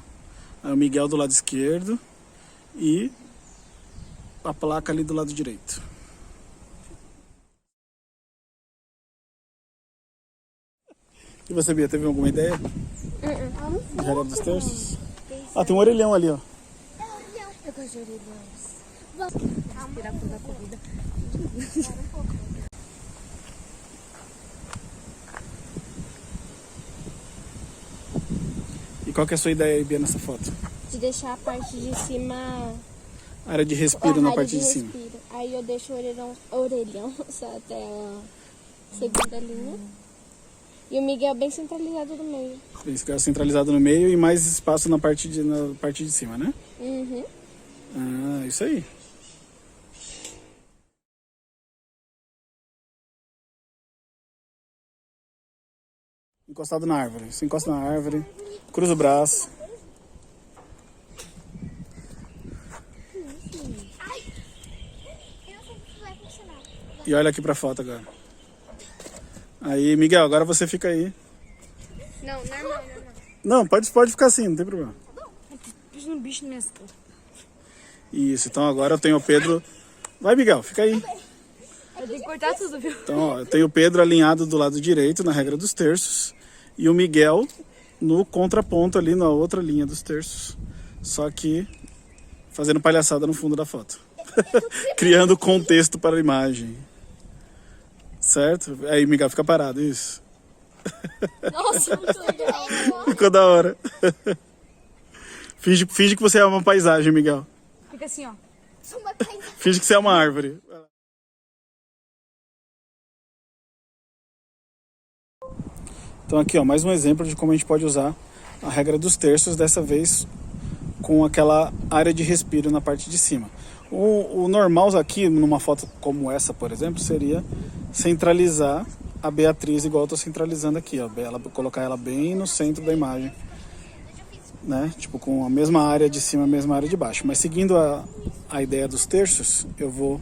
Aí o Miguel do lado esquerdo. E a placa ali do lado direito. E você, Bia, teve alguma ideia? De regra dos terços? Ah, tem um orelhão ali, ó. Eu gosto de orelhões. Respirar toda a corrida. E qual que é a sua ideia aí, Bia, nessa foto? De deixar a parte de cima... Área de respiro a na área parte de cima. respiro. Aí eu deixo o orelhão só até a segunda linha. E o Miguel bem centralizado no meio. Esse cara centralizado no meio e mais espaço na parte de cima, né? Uhum. Ah, isso aí. Encostado na árvore. Você encosta na árvore, cruza o braço. Eu não sei se vai funcionar. E olha aqui pra foto agora. Aí, Miguel, agora você fica aí. Não, normal. Não, pode ficar assim, não tem problema. Pus um bicho nas minhas costas. Isso, então agora eu tenho o Pedro. Vai, Miguel, fica aí. Eu tenho que cortar tudo, viu? Então, ó, eu tenho o Pedro alinhado do lado direito, na regra dos terços. E o Miguel no contraponto ali, na outra linha dos terços. Só que fazendo palhaçada no fundo da foto. Criando contexto para a imagem. Certo? Aí, Miguel, fica parado, isso. Nossa, muito legal. Ficou da hora. Finge que você é uma paisagem, Miguel. Fica assim, ó. Finge que você é uma árvore. Então aqui, ó, mais um exemplo de como a gente pode usar a regra dos terços, dessa vez com aquela área de respiro na parte de cima. O normal aqui, numa foto como essa, por exemplo, seria centralizar a Beatriz igual eu tô centralizando aqui, ó, colocar ela bem no centro da imagem, né? Tipo, com a mesma área de cima, a mesma área de baixo. Mas seguindo a ideia dos terços, eu vou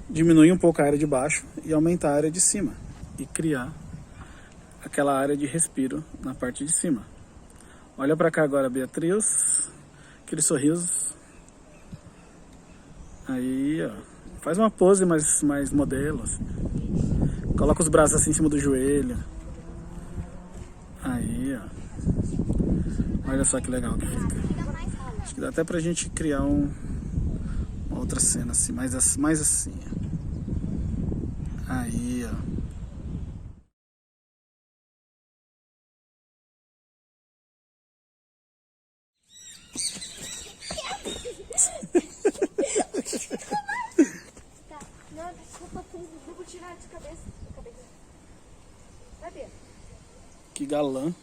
diminuir um pouco a área de baixo e aumentar a área de cima e criar aquela área de respiro na parte de cima. Olha pra cá agora, Beatriz. Aquele sorriso. Aí, ó. Faz uma pose mais modelo, assim. Coloca os braços assim em cima do joelho. Aí, ó. Olha só que legal que fica. Acho que dá até pra gente criar uma outra cena assim, mais assim. Aí, ó. Tá. Não, desculpa, eu vou tirar de cabeça. Vai ver. Que galã.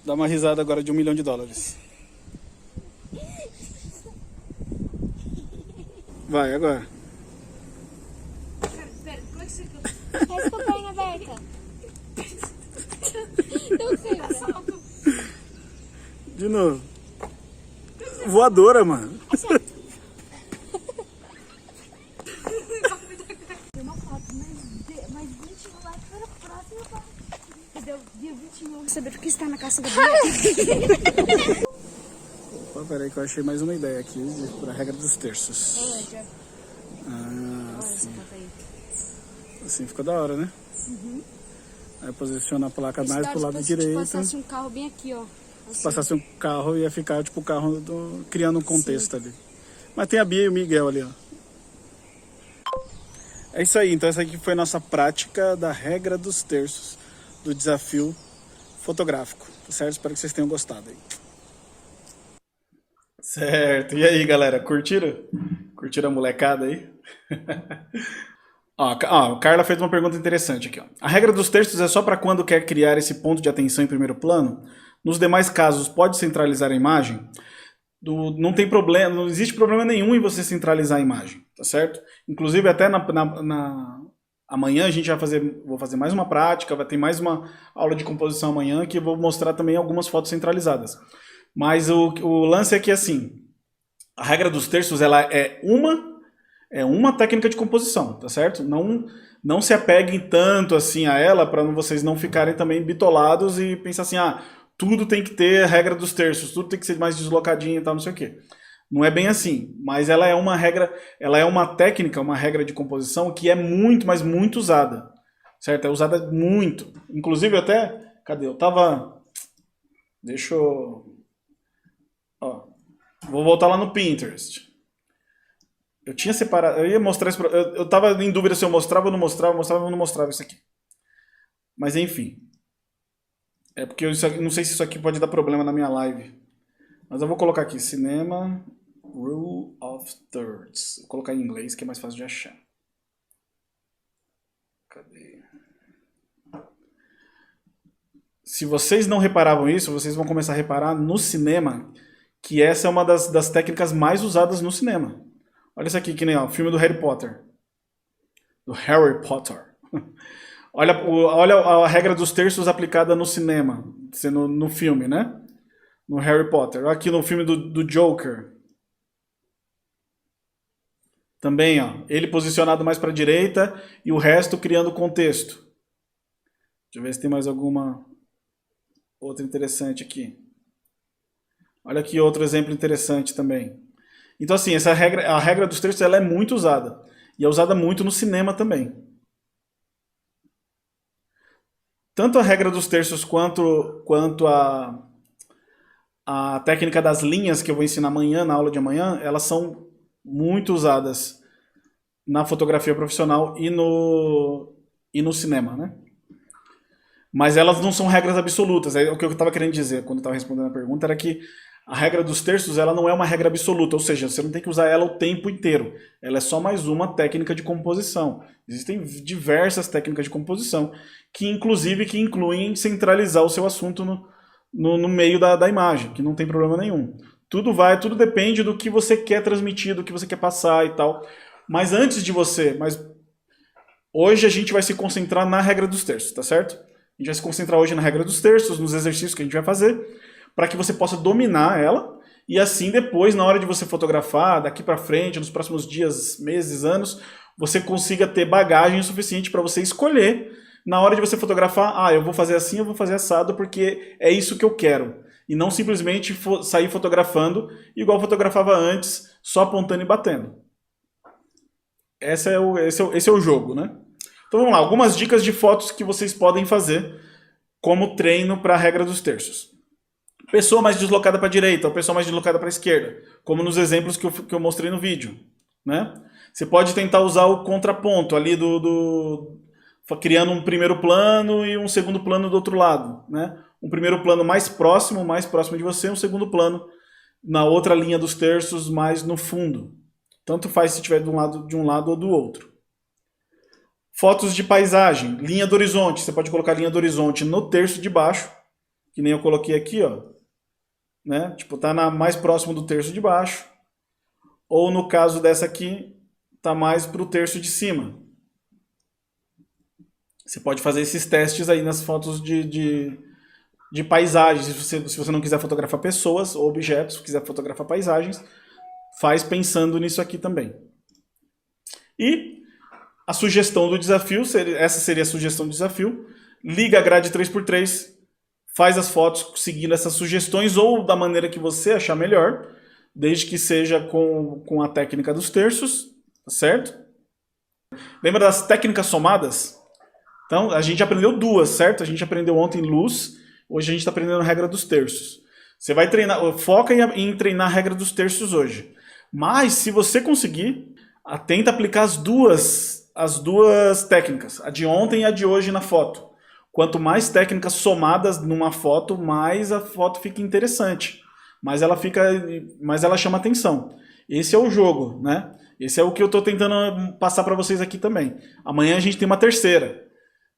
Dá uma risada agora de $1 milhão. Vai, agora. Espera, como é que você... Faz com a perna aberta. Não sei. De novo. Voadora, mano. Tem uma foto, mas 21 likes para a próxima. Deu 21. Saber o que está na caça da Bia. Opa, peraí que eu achei mais uma ideia aqui para a regra dos terços. Ah, assim. Assim ficou da hora, né? Aí posiciona a placa mais pro lado direito. Se passasse um carro bem aqui, ó. Se passasse um carro, ia ficar tipo o carro criando um contexto ali. Mas tem a Bia e o Miguel ali, ó. É isso aí, então essa aqui foi a nossa prática da regra dos terços do desafio fotográfico, certo? Espero que vocês tenham gostado aí. Certo, e aí galera, curtiram? Curtiram a molecada aí? Ó, a Carla fez uma pergunta interessante aqui, ó. A regra dos terços é só para quando quer criar esse ponto de atenção em primeiro plano? Nos demais casos, pode centralizar a imagem? Não tem problema, não existe problema nenhum em você centralizar a imagem, tá certo? Inclusive até amanhã vou fazer mais uma prática, vai ter mais uma aula de composição amanhã que eu vou mostrar também algumas fotos centralizadas. Mas o lance é que, assim, a regra dos terços, ela é uma técnica de composição, tá certo? Não se apeguem tanto, assim, a ela para vocês não ficarem também bitolados e pensar assim, tudo tem que ter a regra dos terços, tudo tem que ser mais deslocadinho e tal, não sei o quê. Não é bem assim, mas ela é uma regra, ela é uma técnica, uma regra de composição que é muito, mas muito usada, certo? É usada muito. Inclusive até, cadê? Eu tava, deixa eu, ó, vou voltar lá no Pinterest. Eu tinha separado, eu ia mostrar isso, eu tava em dúvida se eu mostrava ou não mostrava, mostrava ou não mostrava isso aqui. Mas enfim. É porque eu não sei se isso aqui pode dar problema na minha live. Mas eu vou colocar aqui, cinema, rule of thirds. Vou colocar em inglês que é mais fácil de achar. Cadê? Se vocês não reparavam isso, vocês vão começar a reparar no cinema que essa é uma das técnicas mais usadas no cinema. Olha isso aqui, que nem o filme do Harry Potter. Do Harry Potter. Olha a regra dos terços aplicada no cinema, no filme, né? No Harry Potter. Aqui no filme do Joker. Também, ó, ele posicionado mais para a direita e o resto criando contexto. Deixa eu ver se tem mais alguma outra interessante aqui. Olha aqui outro exemplo interessante também. Então, assim, a regra dos terços ela é muito usada. E é usada muito no cinema também. Tanto a regra dos terços quanto a técnica das linhas que eu vou ensinar amanhã, na aula de amanhã, elas são muito usadas na fotografia profissional e no cinema, né? Mas elas não são regras absolutas. O que eu estava querendo dizer quando eu estava respondendo a pergunta era que a regra dos terços ela não é uma regra absoluta, ou seja, você não tem que usar ela o tempo inteiro. Ela é só mais uma técnica de composição. Existem diversas técnicas de composição que incluem centralizar o seu assunto no meio da imagem, que não tem problema nenhum. Tudo depende do que você quer transmitir, do que você quer passar e tal. Mas hoje a gente vai se concentrar na regra dos terços, tá certo? A gente vai se concentrar hoje na regra dos terços, nos exercícios que a gente vai fazer, para que você possa dominar ela e assim depois, na hora de você fotografar, daqui para frente, nos próximos dias, meses, anos, você consiga ter bagagem suficiente para você escolher, na hora de você fotografar, eu vou fazer assim, eu vou fazer assado, porque é isso que eu quero. E não simplesmente sair fotografando igual fotografava antes, só apontando e batendo. Esse é o jogo, né? Então vamos lá, algumas dicas de fotos que vocês podem fazer como treino para a regra dos terços. Pessoa mais deslocada para a direita ou pessoa mais deslocada para a esquerda, como nos exemplos que eu mostrei no vídeo, né? Você pode tentar usar o contraponto ali criando um primeiro plano e um segundo plano do outro lado, né? Um primeiro plano mais próximo de você, um segundo plano na outra linha dos terços, mais no fundo. Tanto faz se estiver de um lado ou do outro. Fotos de paisagem, linha do horizonte. Você pode colocar a linha do horizonte no terço de baixo, que nem eu coloquei aqui, ó. Né? Tipo, tá mais próximo do terço de baixo. Ou no caso dessa aqui, tá mais pro terço de cima. Você pode fazer esses testes aí nas fotos de paisagens. Se você não quiser fotografar pessoas ou objetos, quiser fotografar paisagens, faz pensando nisso aqui também. E a sugestão do desafio, essa seria a sugestão do desafio. Liga a grade 3x3, faz as fotos seguindo essas sugestões ou da maneira que você achar melhor, desde que seja com a técnica dos terços, tá certo? Lembra das técnicas somadas? Então, a gente aprendeu duas, certo? A gente aprendeu ontem luz, hoje a gente está aprendendo a regra dos terços. Você vai treinar, foca em treinar a regra dos terços hoje. Mas, se você conseguir, tenta aplicar as duas técnicas, a de ontem e a de hoje na foto. Quanto mais técnicas somadas numa foto, mais a foto fica interessante. Mais ela chama atenção. Esse é o jogo, né? Esse é o que eu estou tentando passar para vocês aqui também. Amanhã a gente tem uma terceira.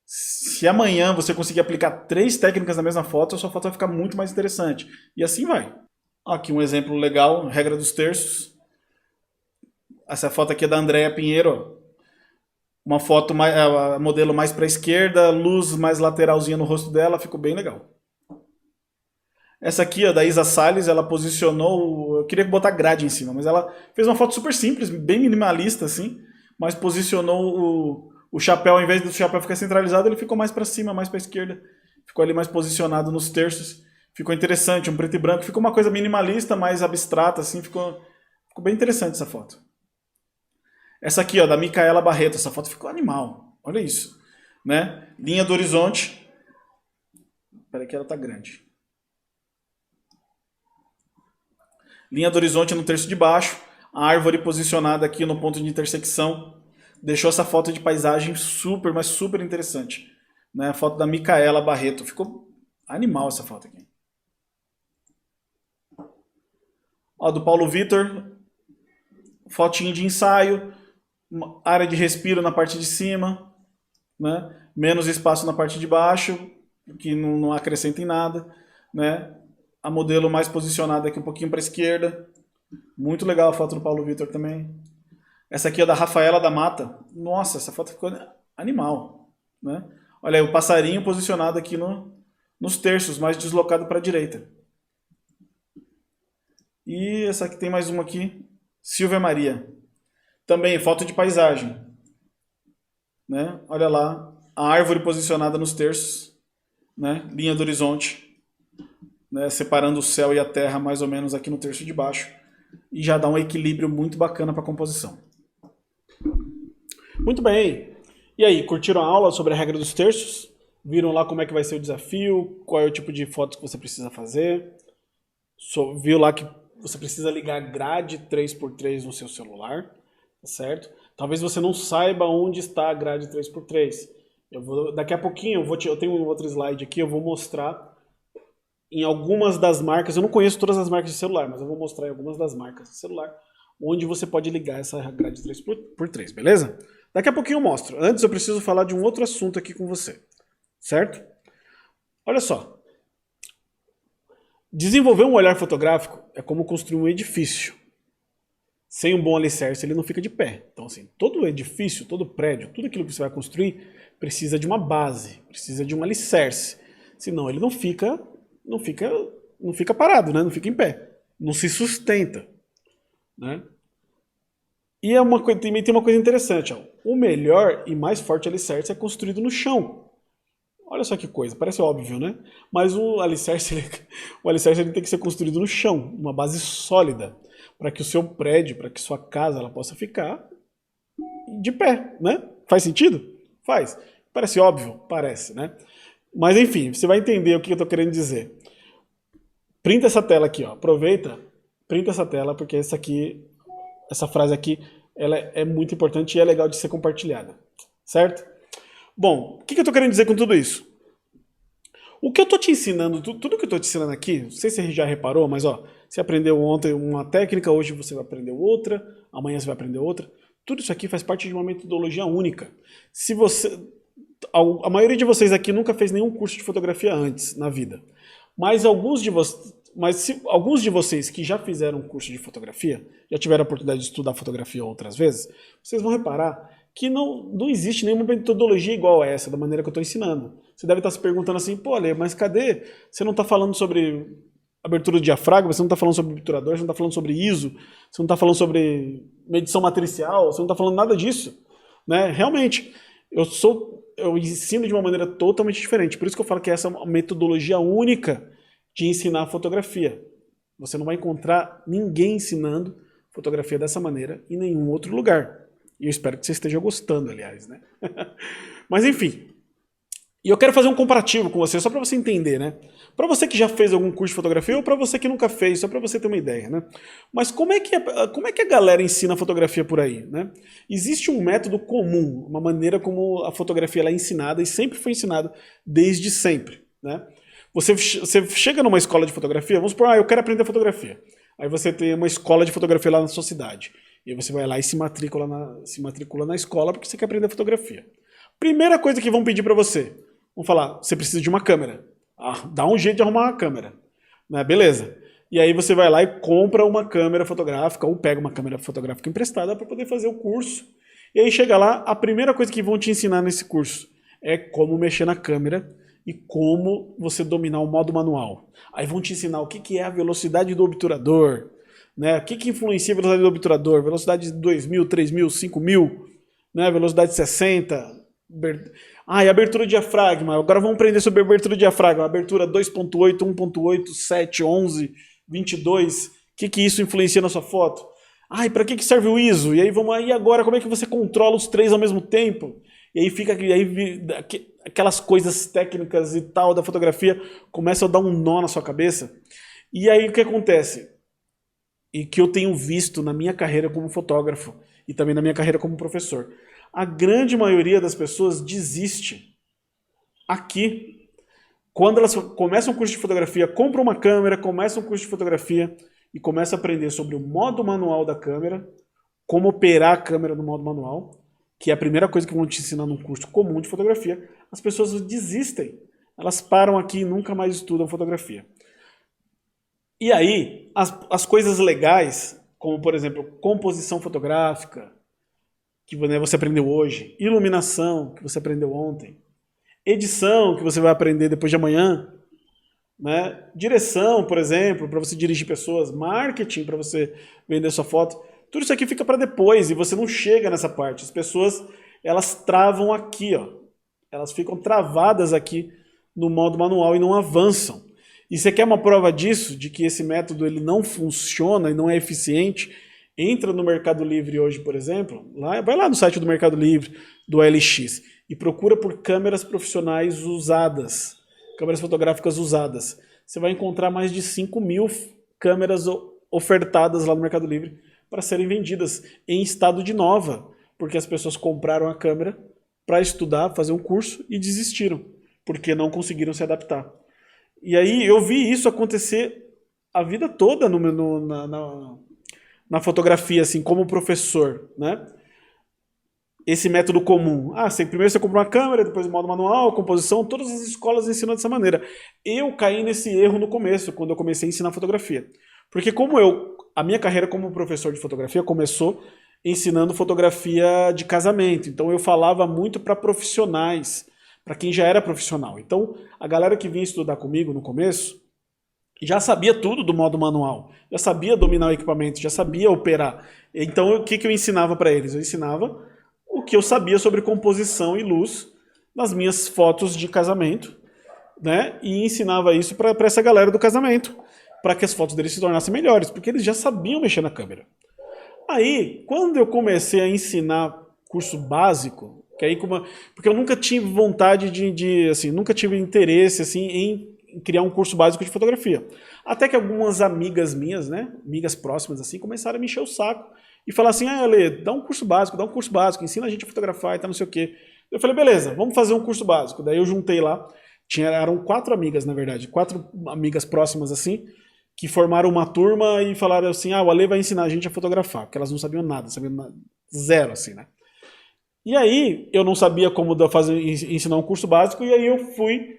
Se amanhã você conseguir aplicar 3 técnicas na mesma foto, a sua foto vai ficar muito mais interessante. E assim vai. Aqui um exemplo legal, regra dos terços. Essa foto aqui é da Andréia Pinheiro. Uma foto, modelo mais para a esquerda, luz mais lateralzinha no rosto dela, ficou bem legal. Essa aqui, ó, da Isa Salles, ela posicionou... Eu queria botar grade em cima, mas ela fez uma foto super simples, bem minimalista, assim, mas posicionou o chapéu, ao invés do chapéu ficar centralizado, ele ficou mais para cima, mais para a esquerda. Ficou ali mais posicionado nos terços. Ficou interessante, um preto e branco. Ficou uma coisa minimalista, mais abstrata, assim, ficou bem interessante essa foto. Essa aqui, ó, da Micaela Barreto, essa foto ficou animal. Olha isso, né? Linha do horizonte. Espera que ela tá grande. Linha do horizonte no terço de baixo, a árvore posicionada aqui no ponto de intersecção, deixou essa foto de paisagem super, mas super interessante. Né? A foto da Micaela Barreto, ficou animal essa foto aqui. Ó, do Paulo Vitor, fotinho de ensaio, área de respiro na parte de cima, né? Menos espaço na parte de baixo, que não acrescenta em nada, né? A modelo mais posicionada aqui um pouquinho para a esquerda. Muito legal a foto do Paulo Vitor também. Essa aqui é da Rafaela da Mata. Nossa, essa foto ficou animal, né? Olha aí, o passarinho posicionado aqui nos terços, mais deslocado para a direita. E essa aqui tem mais uma aqui, Silvia Maria. Também foto de paisagem, né? Olha lá, a árvore posicionada nos terços, né? Linha do horizonte. Né, separando o céu e a terra mais ou menos aqui no terço de baixo, e já dá um equilíbrio muito bacana para a composição. Muito bem. E aí, curtiram a aula sobre a regra dos terços? Viram lá como é que vai ser o desafio? Qual é o tipo de fotos que você precisa fazer? Viu lá que você precisa ligar grade 3x3 no seu celular, tá certo? Talvez você não saiba onde está a grade 3x3. Daqui a pouquinho, eu tenho um outro slide aqui, eu vou mostrar em algumas das marcas, eu não conheço todas as marcas de celular, mas eu vou mostrar em algumas das marcas de celular, onde você pode ligar essa grade 3x3, beleza? Daqui a pouquinho eu mostro. Antes eu preciso falar de um outro assunto aqui com você, certo? Olha só. Desenvolver um olhar fotográfico é como construir um edifício. Sem um bom alicerce, ele não fica de pé. Então, assim, todo edifício, todo prédio, tudo aquilo que você vai construir, precisa de uma base, precisa de um alicerce. Senão ele não fica parado, né? Não fica em pé, não se sustenta, né? E também tem uma coisa interessante, ó. O melhor e mais forte alicerce é construído no chão. Olha só que coisa, parece óbvio, né? Mas o alicerce ele tem que ser construído no chão, uma base sólida, para que o seu prédio, para que sua casa ela possa ficar de pé, né? Faz sentido? Faz. Parece óbvio? Parece, né? Mas enfim, você vai entender o que eu estou querendo dizer. Printa essa tela aqui, ó. Aproveita, printa essa tela, porque essa frase aqui, ela é muito importante e é legal de ser compartilhada, certo? Bom, o que eu estou querendo dizer com tudo isso? O que eu estou te ensinando, tudo que eu estou te ensinando aqui, não sei se você já reparou, mas ó, você aprendeu ontem uma técnica, hoje você vai aprender outra, amanhã você vai aprender outra. Tudo isso aqui faz parte de uma metodologia única. A maioria de vocês aqui nunca fez nenhum curso de fotografia antes na vida. Mas alguns de vocês que já fizeram um curso de fotografia, já tiveram a oportunidade de estudar fotografia outras vezes, vocês vão reparar que não existe nenhuma metodologia igual a essa, da maneira que eu estou ensinando. Você deve estar se perguntando assim, pô, Ale, mas cadê? Você não está falando sobre abertura de diafragma, você não está falando sobre obturador, você não está falando sobre ISO, você não está falando sobre medição matricial, você não está falando nada disso. Né? Realmente, eu ensino de uma maneira totalmente diferente. Por isso que eu falo que essa é uma metodologia única de ensinar fotografia. Você não vai encontrar ninguém ensinando fotografia dessa maneira em nenhum outro lugar. E eu espero que você esteja gostando, aliás, né? Mas enfim. E eu quero fazer um comparativo com você, só para você entender, né? Para você que já fez algum curso de fotografia ou para você que nunca fez, só para você ter uma ideia, né? Mas como é que a galera ensina fotografia por aí, né? Existe um método comum, uma maneira como a fotografia ela é ensinada e sempre foi ensinada desde sempre, né? Você chega numa escola de fotografia, vamos supor, eu quero aprender fotografia. Aí você tem uma escola de fotografia lá na sua cidade. E aí você vai lá e se matricula na escola porque você quer aprender fotografia. Primeira coisa que vão pedir para você, vão falar, você precisa de uma câmera. Dá um jeito de arrumar uma câmera. Né? Beleza. E aí você vai lá e compra uma câmera fotográfica ou pega uma câmera fotográfica emprestada para poder fazer o curso. E aí chega lá, a primeira coisa que vão te ensinar nesse curso é como mexer na câmera e como você dominar o modo manual. Aí vão te ensinar o que é a velocidade do obturador, né? O que influencia a velocidade do obturador, velocidade de 2.000, 3.000, 5.000, né? Velocidade de 60. E abertura de diafragma. Agora vamos aprender sobre abertura de diafragma. Abertura 2.8, 1.8, 7, 11, 22. O que isso influencia na sua foto? E para que serve o ISO? E aí agora como é que você controla os três ao mesmo tempo? E aí fica aquelas coisas técnicas e tal da fotografia começam a dar um nó na sua cabeça. E aí o que acontece? E que eu tenho visto na minha carreira como fotógrafo e também na minha carreira como professor. A grande maioria das pessoas desiste aqui. Quando elas começam um curso de fotografia, compram uma câmera, começam um curso de fotografia e começam a aprender sobre o modo manual da câmera, como operar a câmera no modo manual, que é a primeira coisa que vão te ensinar num curso comum de fotografia, as pessoas desistem. Elas param aqui e nunca mais estudam fotografia. E aí, as coisas legais, como por exemplo, composição fotográfica, que você aprendeu hoje, iluminação, que você aprendeu ontem, edição, que você vai aprender depois de amanhã, né? Direção, por exemplo, para você dirigir pessoas, marketing, para você vender sua foto, tudo isso aqui fica para depois e você não chega nessa parte. As pessoas, elas travam aqui, ó. Elas ficam travadas aqui no modo manual e não avançam. E você quer uma prova disso, de que esse método ele não funciona e não é eficiente? Entra no Mercado Livre hoje, por exemplo, vai lá no site do Mercado Livre, do OLX, e procura por câmeras profissionais usadas, câmeras fotográficas usadas. Você vai encontrar mais de 5.000 câmeras ofertadas lá no Mercado Livre para serem vendidas em estado de nova, porque as pessoas compraram a câmera para estudar, fazer um curso e desistiram, porque não conseguiram se adaptar. E aí eu vi isso acontecer a vida toda na fotografia, assim, como professor, né? Esse método comum. Primeiro você compra uma câmera, depois o modo manual, composição, todas as escolas ensinam dessa maneira. Eu caí nesse erro no começo, quando eu comecei a ensinar fotografia. Porque a minha carreira como professor de fotografia começou ensinando fotografia de casamento. Então eu falava muito para profissionais, para quem já era profissional. Então a galera que vinha estudar comigo no começo já sabia tudo do modo manual, já sabia dominar o equipamento, já sabia operar. Então o que eu ensinava para eles? Eu ensinava o que eu sabia sobre composição e luz nas minhas fotos de casamento, né? E ensinava isso para essa galera do casamento, para que as fotos deles se tornassem melhores, porque eles já sabiam mexer na câmera. Aí, quando eu comecei a ensinar curso básico, porque eu nunca tive vontade assim, nunca tive interesse assim em criar um curso básico de fotografia. Até que algumas amigas minhas, né, amigas próximas assim, começaram a me encher o saco e falar assim: Ale, dá um curso básico, ensina a gente a fotografar e tal, não sei o quê. Eu falei, beleza, vamos fazer um curso básico. Daí eu juntei lá, eram 4 amigas, na verdade, 4 amigas próximas assim, que formaram uma turma e falaram assim: o Ale vai ensinar a gente a fotografar, porque elas não sabiam nada, zero assim, né? E aí eu não sabia como ensinar um curso básico, e aí eu fui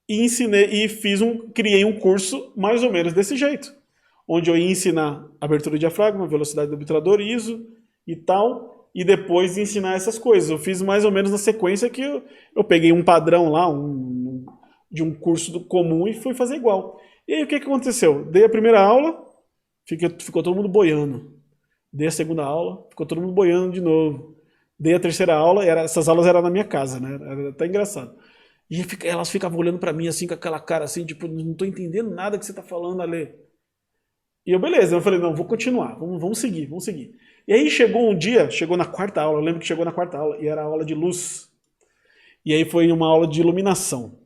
e ensinei e criei um curso mais ou menos desse jeito, onde eu ia ensinar abertura de diafragma, velocidade do obturador, ISO e tal, e depois ensinar essas coisas. Eu fiz mais ou menos na sequência que eu peguei um padrão lá, de um curso comum e fui fazer igual. E aí o que aconteceu? Dei a primeira aula, ficou todo mundo boiando. Dei a segunda aula, ficou todo mundo boiando de novo. Dei a terceira aula, essas aulas eram na minha casa, né? Era até engraçado. E elas ficavam olhando pra mim assim, com aquela cara assim, tipo, não tô entendendo nada que você tá falando, Ale. E eu, beleza, eu falei, não, vou continuar, vamos seguir. E aí chegou na 4ª aula, eu lembro que chegou na 4ª aula, e era a aula de luz. E aí foi uma aula de iluminação.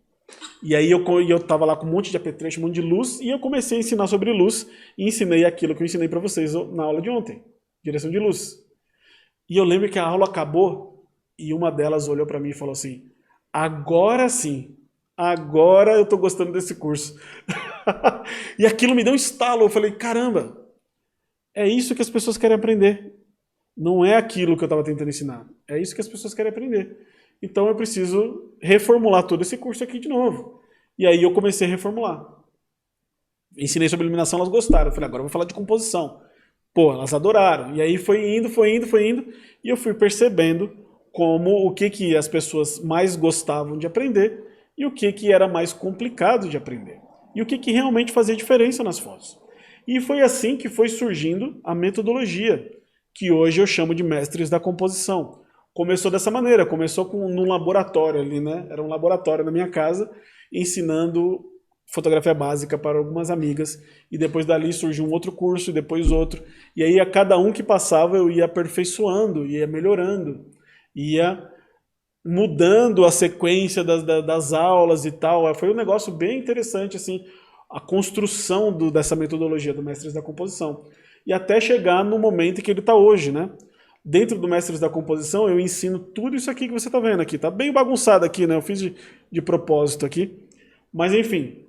E aí eu tava lá com um monte de apetrecho, um monte de luz, e eu comecei a ensinar sobre luz, e ensinei aquilo que eu ensinei pra vocês na aula de ontem, direção de luz. E eu lembro que a aula acabou, e uma delas olhou pra mim e falou assim: agora sim, agora eu tô gostando desse curso. E aquilo me deu um estalo, eu falei, caramba, é isso que as pessoas querem aprender. Não é aquilo que eu estava tentando ensinar, é isso que as pessoas querem aprender. Então eu preciso reformular todo esse curso aqui de novo. E aí eu comecei a reformular. Ensinei sobre iluminação, elas gostaram. Eu falei, agora eu vou falar de composição. Pô, elas adoraram. E aí foi indo, e eu fui percebendo como o que as pessoas mais gostavam de aprender e o que era mais complicado de aprender. E o que realmente fazia diferença nas fotos. E foi assim que foi surgindo a metodologia, que hoje eu chamo de mestres da composição. Começou dessa maneira, começou num laboratório ali, né? Era um laboratório na minha casa, ensinando fotografia básica para algumas amigas, e depois dali surgiu um outro curso, e depois outro, e aí a cada um que passava eu ia aperfeiçoando, ia melhorando, ia mudando a sequência das aulas e tal. Foi um negócio bem interessante, assim, a construção dessa metodologia do Mestres da Composição. E até chegar no momento em que ele está hoje, né? Dentro do Mestres da Composição, eu ensino tudo isso aqui que você está vendo aqui. Tá bem bagunçado aqui, né? Eu fiz de propósito aqui. Mas, enfim,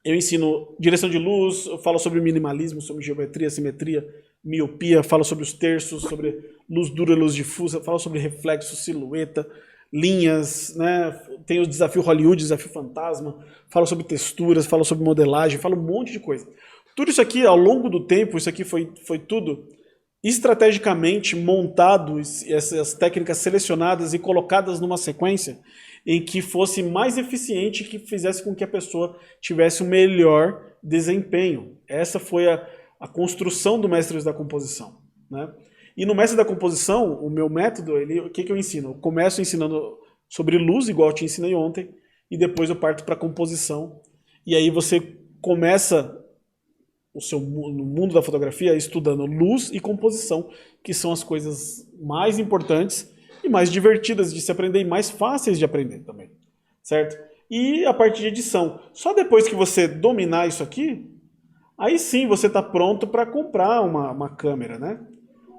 eu ensino direção de luz, eu falo sobre minimalismo, sobre geometria, simetria, miopia, falo sobre os terços, sobre luz dura, luz difusa, falo sobre reflexo, silhueta, linhas, né? Tem o desafio Hollywood, desafio fantasma, falo sobre texturas, falo sobre modelagem, falo um monte de coisa. Tudo isso aqui, ao longo do tempo, isso aqui foi tudo estrategicamente montado, essas técnicas selecionadas e colocadas numa sequência em que fosse mais eficiente, que fizesse com que a pessoa tivesse um melhor desempenho. Essa foi a construção do Mestres da Composição, né? E no Mestre da Composição, o meu método, o que eu ensino? Eu começo ensinando sobre luz, igual eu te ensinei ontem, e depois eu parto para composição. E aí você começa no mundo da fotografia estudando luz e composição, que são as coisas mais importantes e mais divertidas de se aprender e mais fáceis de aprender também, certo? E a parte de edição. Só depois que você dominar isso aqui, aí sim você está pronto para comprar uma câmera, né?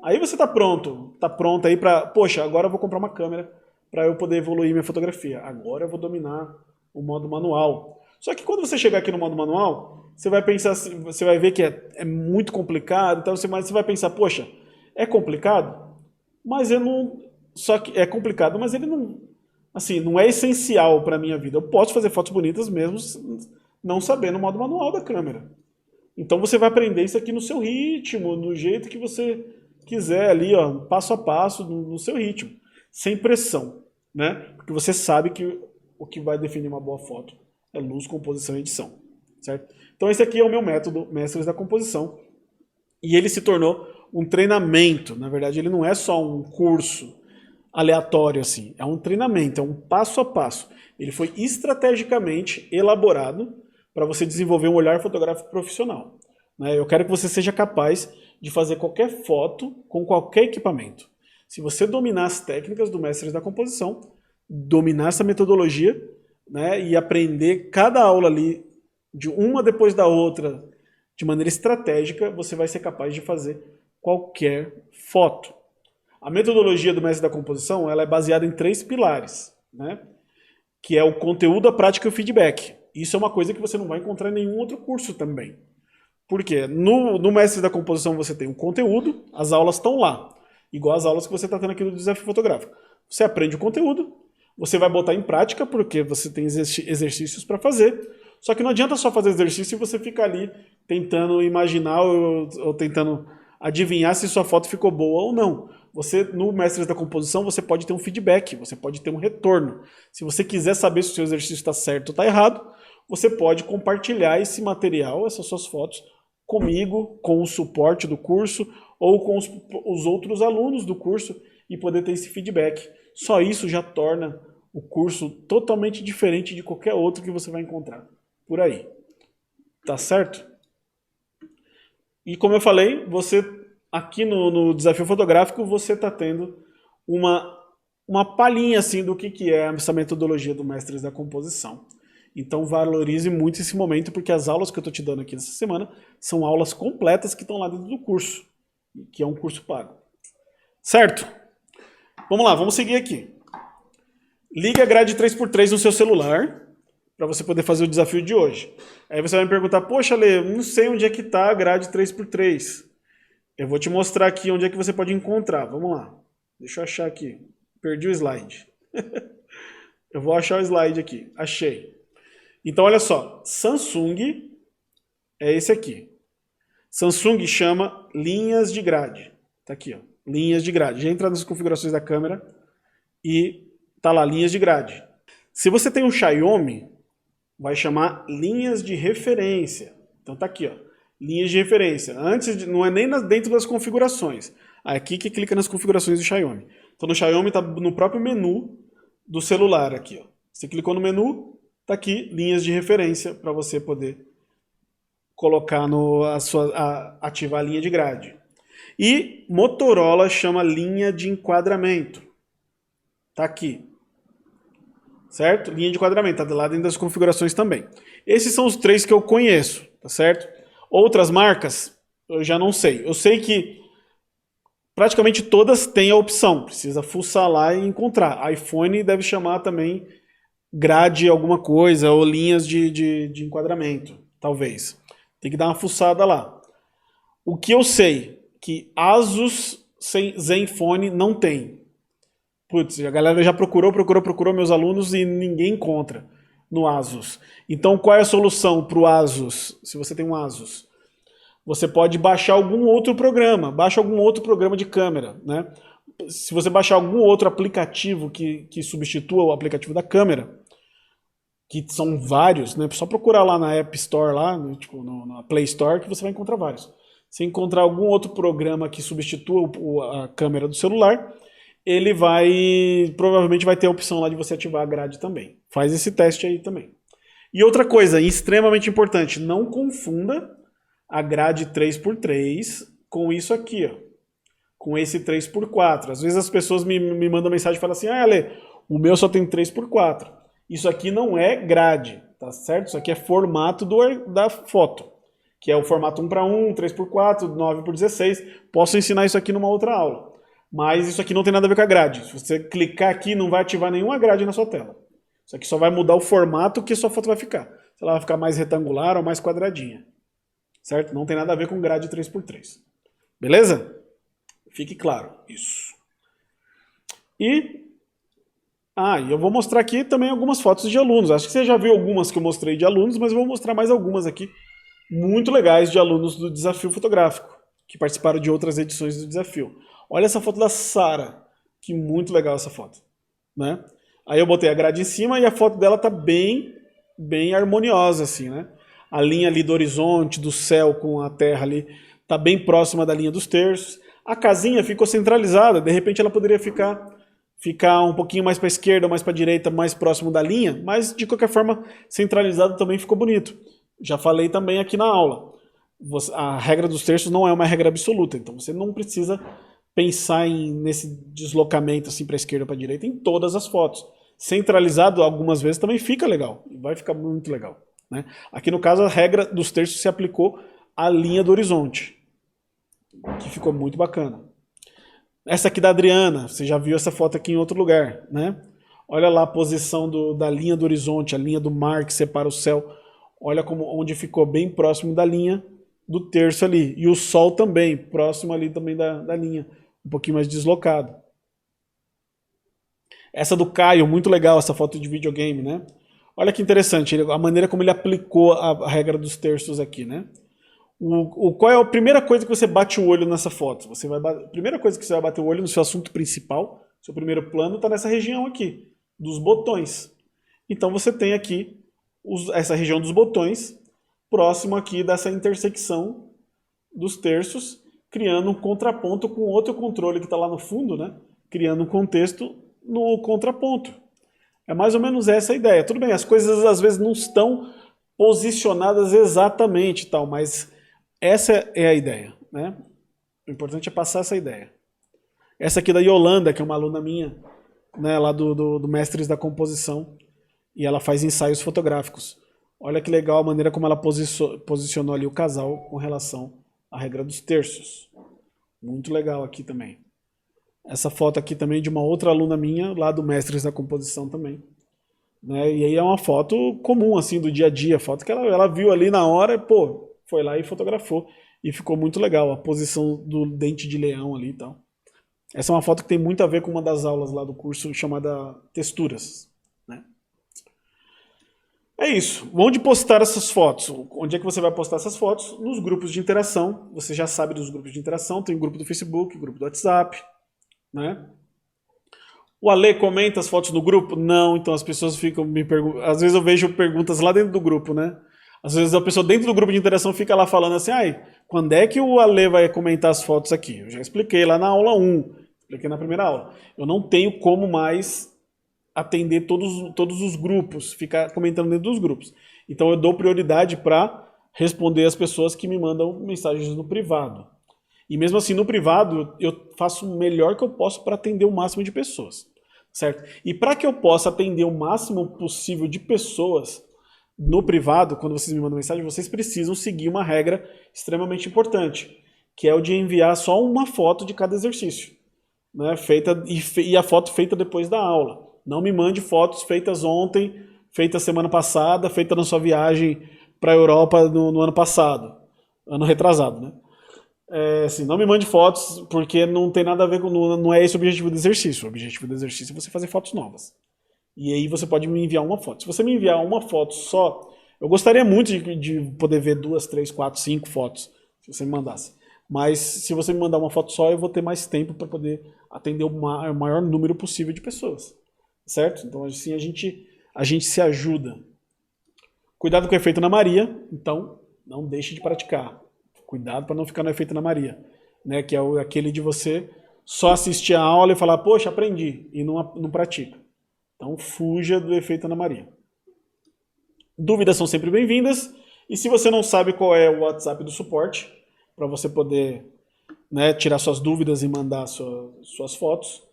Aí você está pronto aí para, poxa, agora eu vou comprar uma câmera para eu poder evoluir minha fotografia. Agora eu vou dominar o modo manual. Só que quando você chegar aqui no modo manual, você vai pensar, você vai ver que é muito complicado, então você vai pensar, poxa, é complicado, mas eu não, só que é complicado, mas ele não, assim, não é essencial para a minha vida. Eu posso fazer fotos bonitas mesmo não sabendo o modo manual da câmera. Então você vai aprender isso aqui no seu ritmo, do jeito que você quiser ali, ó, passo a passo, no seu ritmo, sem pressão, né? Porque você sabe que o que vai definir uma boa foto é luz, composição e edição, certo? Então esse aqui é o meu método, Mestres da Composição, e ele se tornou um treinamento. Na verdade, ele não é só um curso aleatório assim, é um treinamento, é um passo a passo. Ele foi estrategicamente elaborado para você desenvolver um olhar fotográfico profissional, né? Eu quero que você seja capaz de fazer qualquer foto com qualquer equipamento. Se você dominar as técnicas do Mestres da Composição, dominar essa metodologia, né, e aprender cada aula ali, de uma depois da outra, de maneira estratégica, você vai ser capaz de fazer qualquer foto. A metodologia do Mestre da Composição, ela é baseada em 3 pilares, né, que é o conteúdo, a prática e o feedback. Isso é uma coisa que você não vai encontrar em nenhum outro curso também. Por quê? No Mestre da Composição você tem o conteúdo, as aulas estão lá, igual as aulas que você está tendo aqui no Desafio Fotográfico. Você aprende o conteúdo, você vai botar em prática, porque você tem exercícios para fazer, só que não adianta só fazer exercício e você ficar ali tentando imaginar ou tentando adivinhar se sua foto ficou boa ou não. Você, no Mestres da Composição, você pode ter um feedback, você pode ter um retorno. Se você quiser saber se o seu exercício está certo ou está errado, você pode compartilhar esse material, essas suas fotos, comigo, com o suporte do curso ou com os outros alunos do curso e poder ter esse feedback. Só isso já torna o curso totalmente diferente de qualquer outro que você vai encontrar por aí. Tá certo? E como eu falei, você aqui no Desafio Fotográfico, você está tendo uma palhinha assim do que é essa metodologia do Mestres da Composição. Então valorize muito esse momento, porque as aulas que eu estou te dando aqui nessa semana são aulas completas que estão lá dentro do curso, que é um curso pago. Certo? Vamos lá, vamos seguir aqui. Ligue a grade 3x3 no seu celular para você poder fazer o desafio de hoje. Aí você vai me perguntar, poxa, Lê, não sei onde é que está a grade 3x3. Eu vou te mostrar aqui onde é que você pode encontrar. Vamos lá. Deixa eu achar aqui. Perdi o slide. Eu vou achar o slide aqui. Achei. Então, olha só. Samsung é esse aqui. Samsung chama linhas de grade. Tá aqui, ó. Linhas de grade. Já entra nas configurações da câmera e tá lá, linhas de grade. Se você tem um Xiaomi, vai chamar linhas de referência. Então tá aqui, ó, linhas de referência. Não é nem dentro das configurações. Aqui que clica nas configurações do Xiaomi. Então no Xiaomi tá no próprio menu do celular aqui, ó. Você clicou no menu, tá aqui linhas de referência para você poder colocar ativar a linha de grade. E Motorola chama linha de enquadramento. Tá aqui. Certo? Linha de enquadramento, tá lá dentro das configurações também. Esses são os 3 que eu conheço, tá certo? Outras marcas, eu já não sei. Eu sei que praticamente todas têm a opção. Precisa fuçar lá e encontrar. iPhone deve chamar também grade alguma coisa, ou linhas de enquadramento, talvez. Tem que dar uma fuçada lá. O que eu sei, que Asus Zenfone não tem. Putz, a galera já procurou meus alunos e ninguém encontra no Asus. Então qual é a solução para o Asus, se você tem um Asus? Você pode baixar algum outro programa, baixa algum outro programa de câmera, né? Se você baixar algum outro aplicativo que substitua o aplicativo da câmera, que são vários, né? Só procurar lá na App Store, lá, tipo, na Play Store, que você vai encontrar vários. Se encontrar algum outro programa que substitua a câmera do celular, ele provavelmente vai ter a opção lá de você ativar a grade também. Faz esse teste aí também. E outra coisa extremamente importante, não confunda a grade 3x3 com isso aqui, ó, com esse 3x4. Às vezes as pessoas me mandam mensagem e falam assim, Ale, o meu só tem 3x4. Isso aqui não é grade, tá certo? Isso aqui é formato da foto, que é o formato 1:1, 3x4, 9x16. Posso ensinar isso aqui numa outra aula. Mas isso aqui não tem nada a ver com a grade. Se você clicar aqui, não vai ativar nenhuma grade na sua tela. Isso aqui só vai mudar o formato que a sua foto vai ficar. Se ela vai ficar mais retangular ou mais quadradinha. Certo? Não tem nada a ver com grade 3x3. Beleza? Fique claro isso. E eu vou mostrar aqui também algumas fotos de alunos. Acho que você já viu algumas que eu mostrei de alunos, mas eu vou mostrar mais algumas aqui muito legais de alunos do Desafio Fotográfico, que participaram de outras edições do Desafio. Olha essa foto da Sara, que muito legal essa foto, né? Aí eu botei a grade em cima e a foto dela tá bem harmoniosa assim, né? A linha ali do horizonte, do céu com a terra ali, tá bem próxima da linha dos terços. A casinha ficou centralizada, de repente ela poderia ficar um pouquinho mais para a esquerda, mais para a direita, mais próximo da linha, mas de qualquer forma centralizado também ficou bonito. Já falei também aqui na aula. A regra dos terços não é uma regra absoluta, então você não precisa pensar nesse deslocamento assim para a esquerda ou para a direita em todas as fotos. Centralizado algumas vezes também fica legal, vai ficar muito legal, né? Aqui no caso a regra dos terços se aplicou à linha do horizonte, que ficou muito bacana. Essa aqui da Adriana, você já viu essa foto aqui em outro lugar, né? Olha lá a posição da linha do horizonte, a linha do mar que separa o céu. Olha onde ficou bem próximo da linha do terço ali. E o sol também, próximo ali também da linha. Um pouquinho mais deslocado. Essa do Caio, muito legal essa foto de videogame, né? Olha que interessante, a maneira como ele aplicou a regra dos terços aqui, né? Qual é a primeira coisa que você bate o olho nessa foto? A primeira coisa que você vai bater o olho no seu assunto principal, seu primeiro plano, está nessa região aqui, dos botões. Então você tem aqui essa região dos botões, próximo aqui dessa intersecção dos terços, criando um contraponto com outro controle que está lá no fundo, né? Criando um contexto no contraponto. É mais ou menos essa a ideia. Tudo bem, as coisas às vezes não estão posicionadas exatamente, tal, mas essa é a ideia, né? O importante é passar essa ideia. Essa aqui da Yolanda, que é uma aluna minha, né, lá do Mestres da Composição, e ela faz ensaios fotográficos. Olha que legal a maneira como ela posicionou ali o casal com relação à regra dos terços. Muito legal aqui também. Essa foto aqui também de uma outra aluna minha, lá do Mestres da Composição também. Né? E aí é uma foto comum, assim, do dia a dia. Foto que ela viu ali na hora, pô, foi lá e fotografou. E ficou muito legal, a posição do dente de leão ali e tal. Essa é uma foto que tem muito a ver com uma das aulas lá do curso chamada Texturas. Né? É isso. Onde postar essas fotos? Onde é que você vai postar essas fotos? Nos grupos de interação. Você já sabe dos grupos de interação. Tem o grupo do Facebook, o grupo do WhatsApp. Né? O Ale comenta as fotos no grupo? Não, então as pessoas ficam me perguntando. Às vezes eu vejo perguntas lá dentro do grupo, né? Às vezes a pessoa dentro do grupo de interação fica lá falando assim, ai, quando é que o Ale vai comentar as fotos aqui? Eu já expliquei lá na aula 1, expliquei na primeira aula. Eu não tenho como mais atender todos os grupos, ficar comentando dentro dos grupos. Então eu dou prioridade para responder as pessoas que me mandam mensagens no privado. E mesmo assim, no privado, eu faço o melhor que eu posso para atender o máximo de pessoas. Certo? E para que eu possa atender o máximo possível de pessoas no privado, quando vocês me mandam mensagem, vocês precisam seguir uma regra extremamente importante, que é o de enviar só uma foto de cada exercício, né? E a foto feita depois da aula. Não me mande fotos feitas ontem, feitas semana passada, feitas na sua viagem para a Europa no ano passado, ano retrasado, né? Assim, não me mande fotos, porque não tem nada a ver com. Não é esse o objetivo do exercício. O objetivo do exercício é você fazer fotos novas. E aí você pode me enviar uma foto. Se você me enviar uma foto só, eu gostaria muito de poder ver 2, 3, 4, 5 fotos, se você me mandasse. Mas se você me mandar uma foto só, eu vou ter mais tempo para poder atender o maior número possível de pessoas. Certo? Então assim a gente se ajuda. Cuidado com o efeito Ana Maria, então não deixe de praticar. Cuidado para não ficar no efeito Ana Maria, né? Que é aquele de você só assistir a aula e falar, poxa, aprendi, e não pratica. Então fuja do efeito Ana Maria. Dúvidas são sempre bem-vindas, e se você não sabe qual é o WhatsApp do suporte, para você poder, né, tirar suas dúvidas e mandar suas fotos,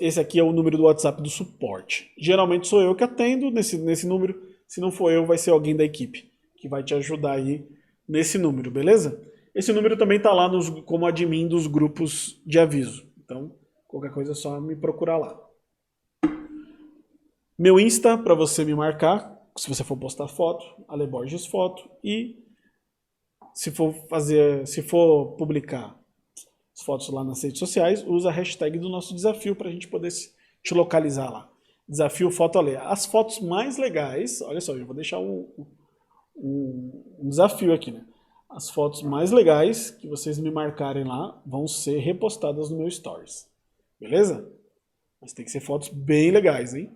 esse aqui é o número do WhatsApp do suporte. Geralmente sou eu que atendo nesse número, se não for eu, vai ser alguém da equipe que vai te ajudar aí nesse número, beleza? Esse número também está lá como admin dos grupos de aviso. Então, qualquer coisa é só me procurar lá. Meu Insta, para você me marcar, se você for postar foto, Ale Borges Foto. E se for publicar as fotos lá nas redes sociais, usa a hashtag do nosso desafio para a gente poder te localizar lá. Desafio Foto Ale. As fotos mais legais, olha só, eu vou deixar um desafio aqui, né? As fotos mais legais que vocês me marcarem lá vão ser repostadas no meu Stories. Beleza? Mas tem que ser fotos bem legais, hein?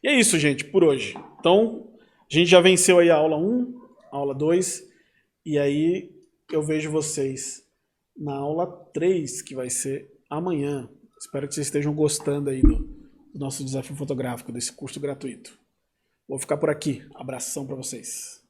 E é isso, gente, por hoje. Então, a gente já venceu aí a aula 1, a aula 2, e aí eu vejo vocês na aula 3, que vai ser amanhã. Espero que vocês estejam gostando aí do nosso desafio fotográfico, desse curso gratuito. Vou ficar por aqui. Abração para vocês.